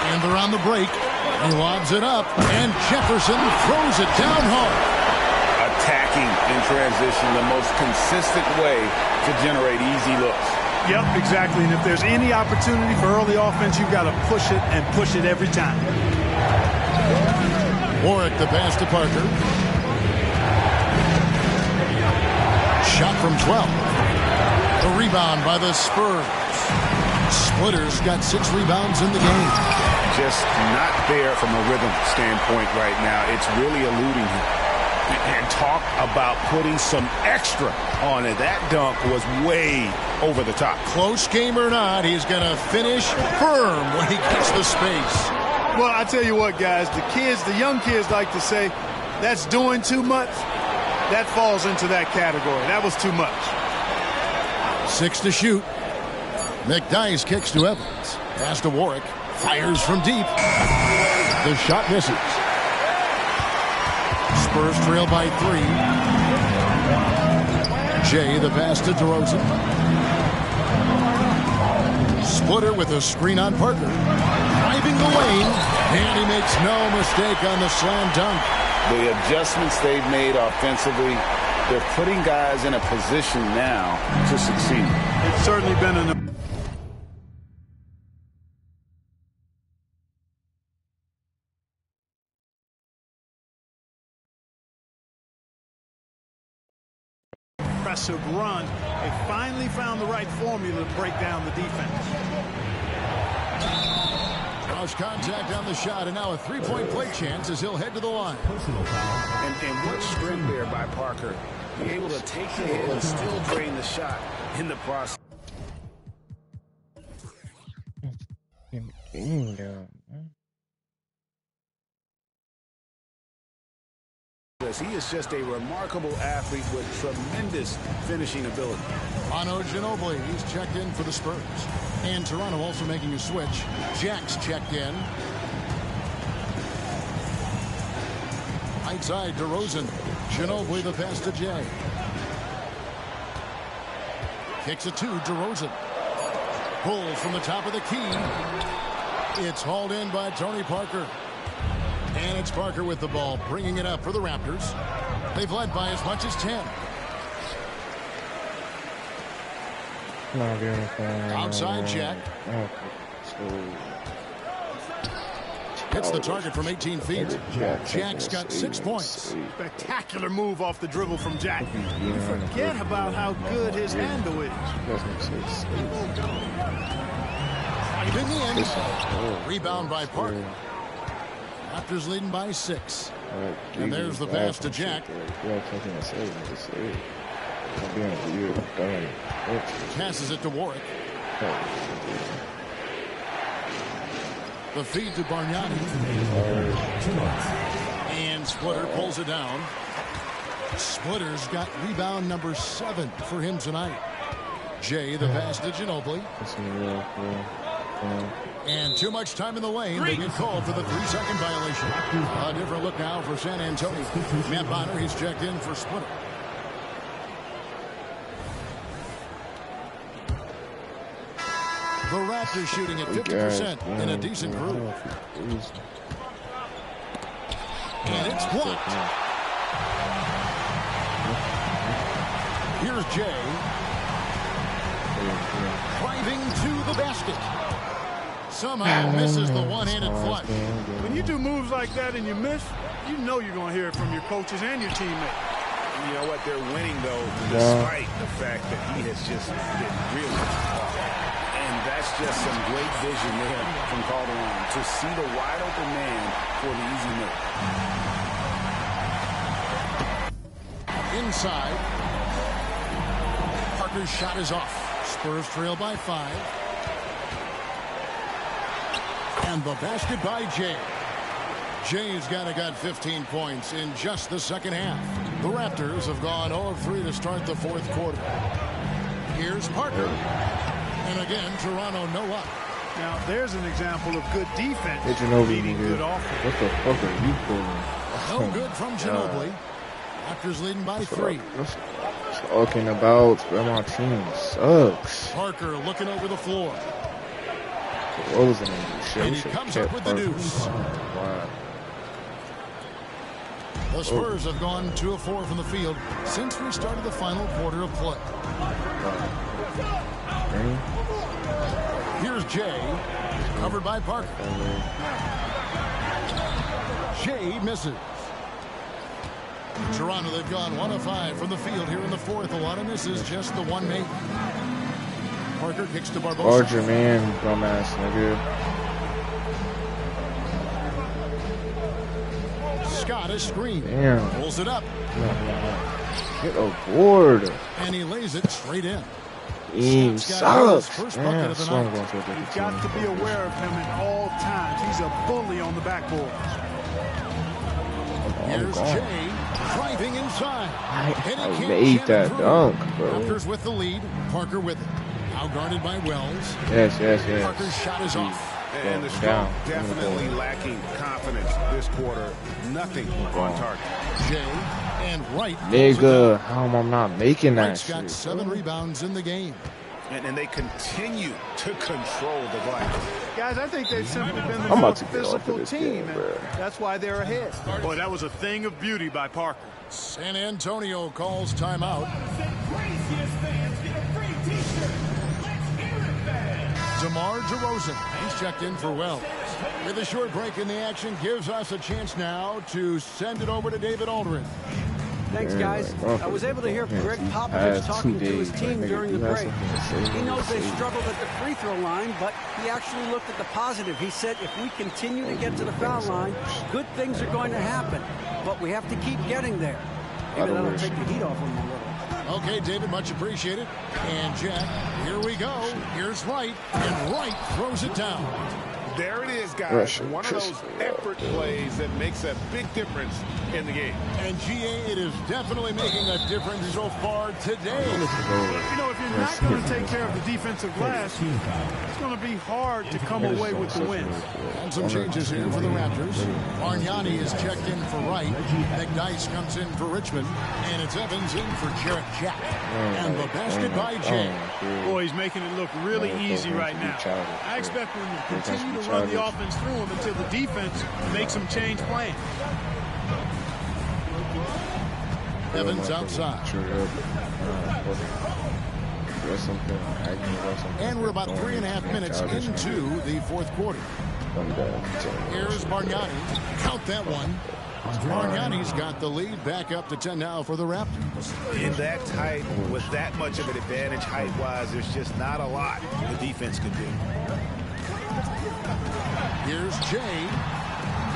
And they're on the break. He lobs it up. And Jefferson throws it down hard. Attacking in transition the most consistent way to generate easy looks. Yep, exactly. And if there's any opportunity for early offense, you've got to push it and push it every time. Warwick the pass to Parker. Shot from 12. The rebound by the Spurs. Splitter's got 6 rebounds in the game. Just not there from a rhythm standpoint right now. It's really eluding him. And talk about putting some extra on it. That dunk was way over the top. Close game or not, he's going to finish firm when he gets the space. Well, I tell you what, guys, the young kids like to say, that's doing too much. That falls into that category. That was too much. 6 to shoot. McDyess kicks to Evans. Pass to Warwick. Fires from deep. The shot misses. Spurs trail by 3. Jay the pass to DeRozan. Splitter with a screen on Parker. Driving the lane. And he makes no mistake on the slam dunk. The adjustments they've made offensively, they're putting guys in a position now to succeed. It's certainly been an impressive run. They finally found the right formula to break down the defense. Cross contact on the shot, and now a 3-point play chance as he'll head to the line. And what strength there by Parker. Be able to take the hit and still drain the shot in the process. He is just a remarkable athlete with tremendous finishing ability. Manu Ginobili, he's checked in for the Spurs. And Toronto also making a switch. Jack's checked in. Right side, DeRozan. Ginobili the pass to Jay. Kicks it to DeRozan. Pull from the top of the key. It's hauled in by Tony Parker. And it's Parker with the ball, bringing it up for the Raptors. They've led by as much as 10. Outside Jack. Hits the target from 18 feet. Jack's got 6 points. Spectacular move off the dribble from Jack. You forget about how good his handle is. Right in the end. Rebound by Parker. Raptors leading by 6. And there's the pass to Jack. Passes it to Warwick. The feed to Bargnani. And Splitter pulls it down. Splitter's got rebound number 7 for him tonight. Jay the pass to Ginobili. And too much time in the lane. They get called for the 3-second violation. A different look now for San Antonio. Matt Bonner, he's checked in for Splitter. The Raptors shooting at 50% in a decent group. And it's blocked. Here's Jay. Driving to the basket. Somehow misses the one-handed flush. When you do moves like that and you miss, you know you're going to hear it from your coaches and your teammates. You know what? They're winning, though, despite the fact that he has just been really hard. And that's just some great vision there from Calderon to see the wide-open man for the easy look. Inside. Parker's shot is off. Spurs trail by 5. And the basket by Jay. Jay's got 15 points in just the second half. The Raptors have gone 0 of 3 to start the 4th quarter. Here's Parker. And again, Toronto no up. Now, there's an example of good defense beating good offense. What the fuck are you pulling? No good from Ginobili. Raptors leading by 3. Talking about my team sucks. Parker looking over the floor. And he comes up with the deuce. Wow. The Spurs have gone 2 of 4 from the field since we started the final quarter of play. Here's Jay, covered by Parker. Jay misses. Toronto, they've gone 1 of 5 from the field here in the fourth. A lot of misses, just the one make. Parker kicks to Barbosa. Larger man, dumbass nigga. Scott is screened. Damn. Pulls it up. Get a board. And he lays it straight in. Team Scott's got his sucks. first bucket of the night. You've got to be aware of him at all times. He's a bully on the backboard. Here's Jay driving inside. I made that dunk, bro. Raptors with the lead. Parker with it. Now guarded by Wells. Yes. Parker's shot is off. And the Stroke definitely lacking confidence this quarter. Nothing on target. Jay and Wright. Nigga, how am I not making that Wright's got shit? 7 rebounds in the game. And they continue to control the glass. Guys, I think they've simply been the I'm more about to get off of physical this team, game, and bro. that's why they're ahead. Boy, that was a thing of beauty by Parker. San Antonio calls timeout. DeMar DeRozan, he's checked in for Wells. With a short break in the action, gives us a chance now to send it over to David Aldridge. Thanks, guys. I was able to hear Greg Popovich talking to his team during the break. He knows they struggled at the free throw line, but he actually looked at the positive. He said, if we continue to get to the foul line, good things are going to happen. But we have to keep getting there. Maybe that'll take the heat off him a little. Okay, David, much appreciated. And Jack, here we go. Here's Wright, and Wright throws it down. There it is, guys. One of those effort plays that makes a big difference in the game. And GA, it is definitely making a difference so far today. You know, if you're not going to take care of the defensive glass, it's going to be hard to come away with the win. And some changes here for the Raptors. Bargnani is checked in for Wright. McDyess comes in for Richmond. And it's Evans in for Jarrett Jack. And the basket by Jay. Boy, he's making it look really easy right now. I expect him to continue to run the offense through him until the defense makes him change plans. Evans outside. And we're about 3.5 minutes into the fourth quarter. Here's Bargnani. Count that one. Bargnani's got the lead back up to 10 now for the Raptors. In that tight, with that much of an advantage height-wise, there's just not a lot the defense can do. Here's Jay.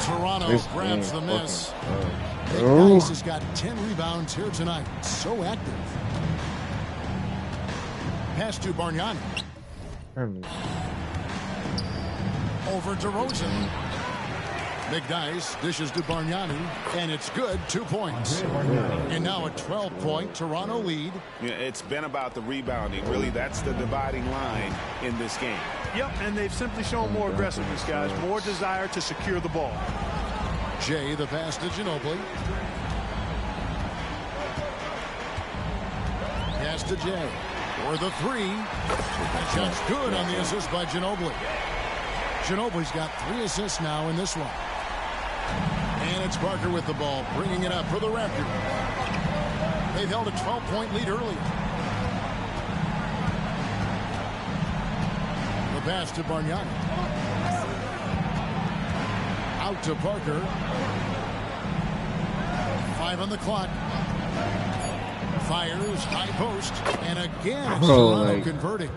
Toronto grabs the miss. McDyess has got 10 rebounds here tonight. So active. Pass to Bargnani. Over to Rosen. McDyess dishes to Bargnani, and it's good. 2 points. And now a 12-point Toronto lead. Yeah, it's been about the rebounding. Really, that's the dividing line in this game. Yep, and they've simply shown more aggressiveness, guys. More desire to secure the ball. Jay, the pass to Ginobili. Pass to Jay. For the three. That shot's good on the assist by Ginobili. Ginobili's got 3 assists now in this one. And it's Parker with the ball, bringing it up for the Raptors. They've held a 12-point lead early. The pass to Bargnani. Out to Parker. 5 on the clock. Fires, high post, and again it's Toronto converting.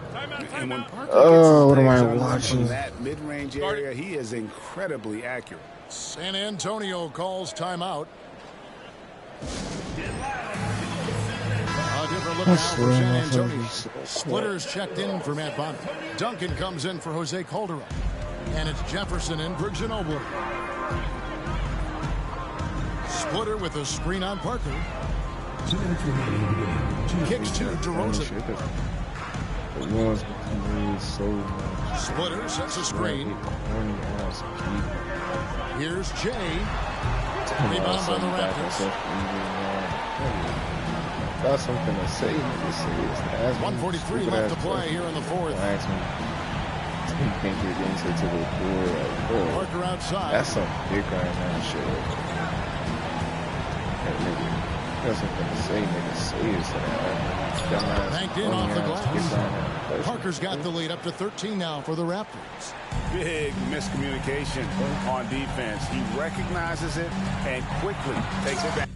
And when Parker what am I watching? From that mid-range area, he is incredibly accurate. San Antonio calls timeout. A different look now for San Antonio. Splitters checked in for Matt Bonner. Duncan comes in for Jose Calderon. And it's Jefferson in for Ginobili. Splitter with a screen on Parker. Kicks to DeRozan. Splitter sets a screen. Here's Jay. Rebound by the Raptors. Got something to say. 1:43 left to play here in the fourth. You can't get into the board. Parker outside. That's some big right now shit. got something to say, nigga. Say it, dumbass. Banked in off the Get glass. down there. Parker's got the lead up to 13 now for the Raptors. Big miscommunication on defense. He recognizes it and quickly takes it back.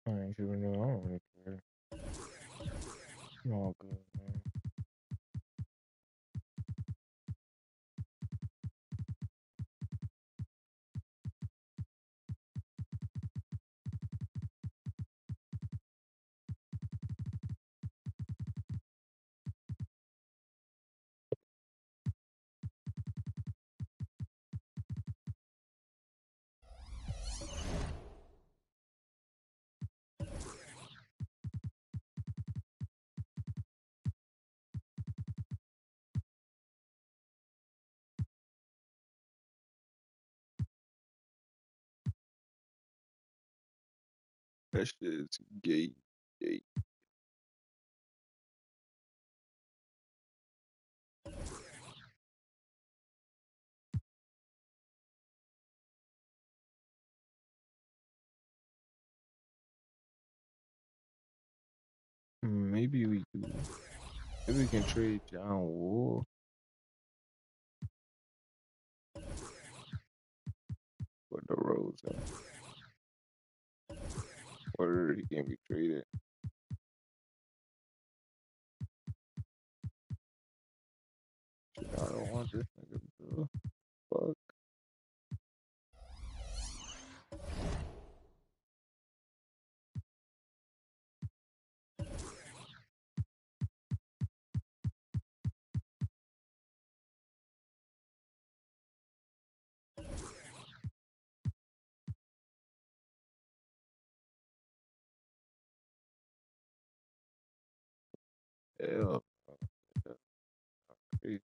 I ain't even know. I don't really care. I'm all good, man. That shit is gay. Gay. Maybe we do. Maybe we can trade John Wall for the Rose. Or he can be traded. Shit, I don't want this nigga, bro. Fuck. Hell, that's crazy.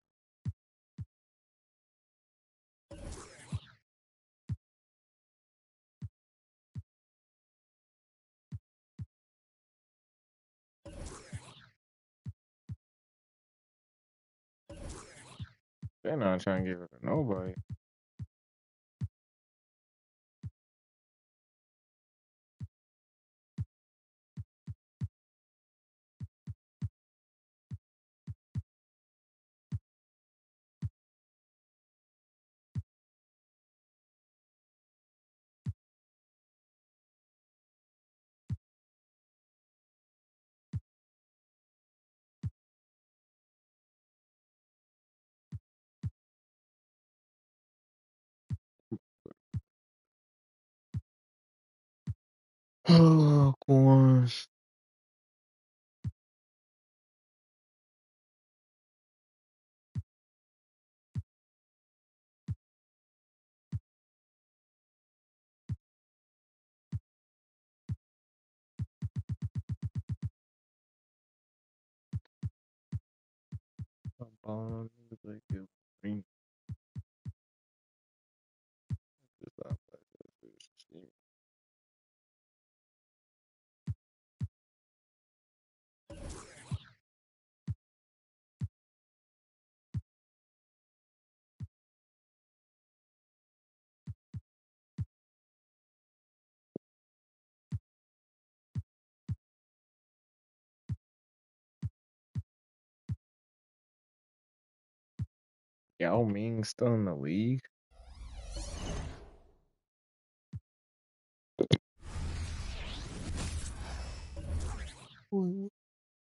They're not trying to give it to nobody. Oh, gosh. I'm balling niggas like you. Green. Just not like that. Yao Ming still in the league?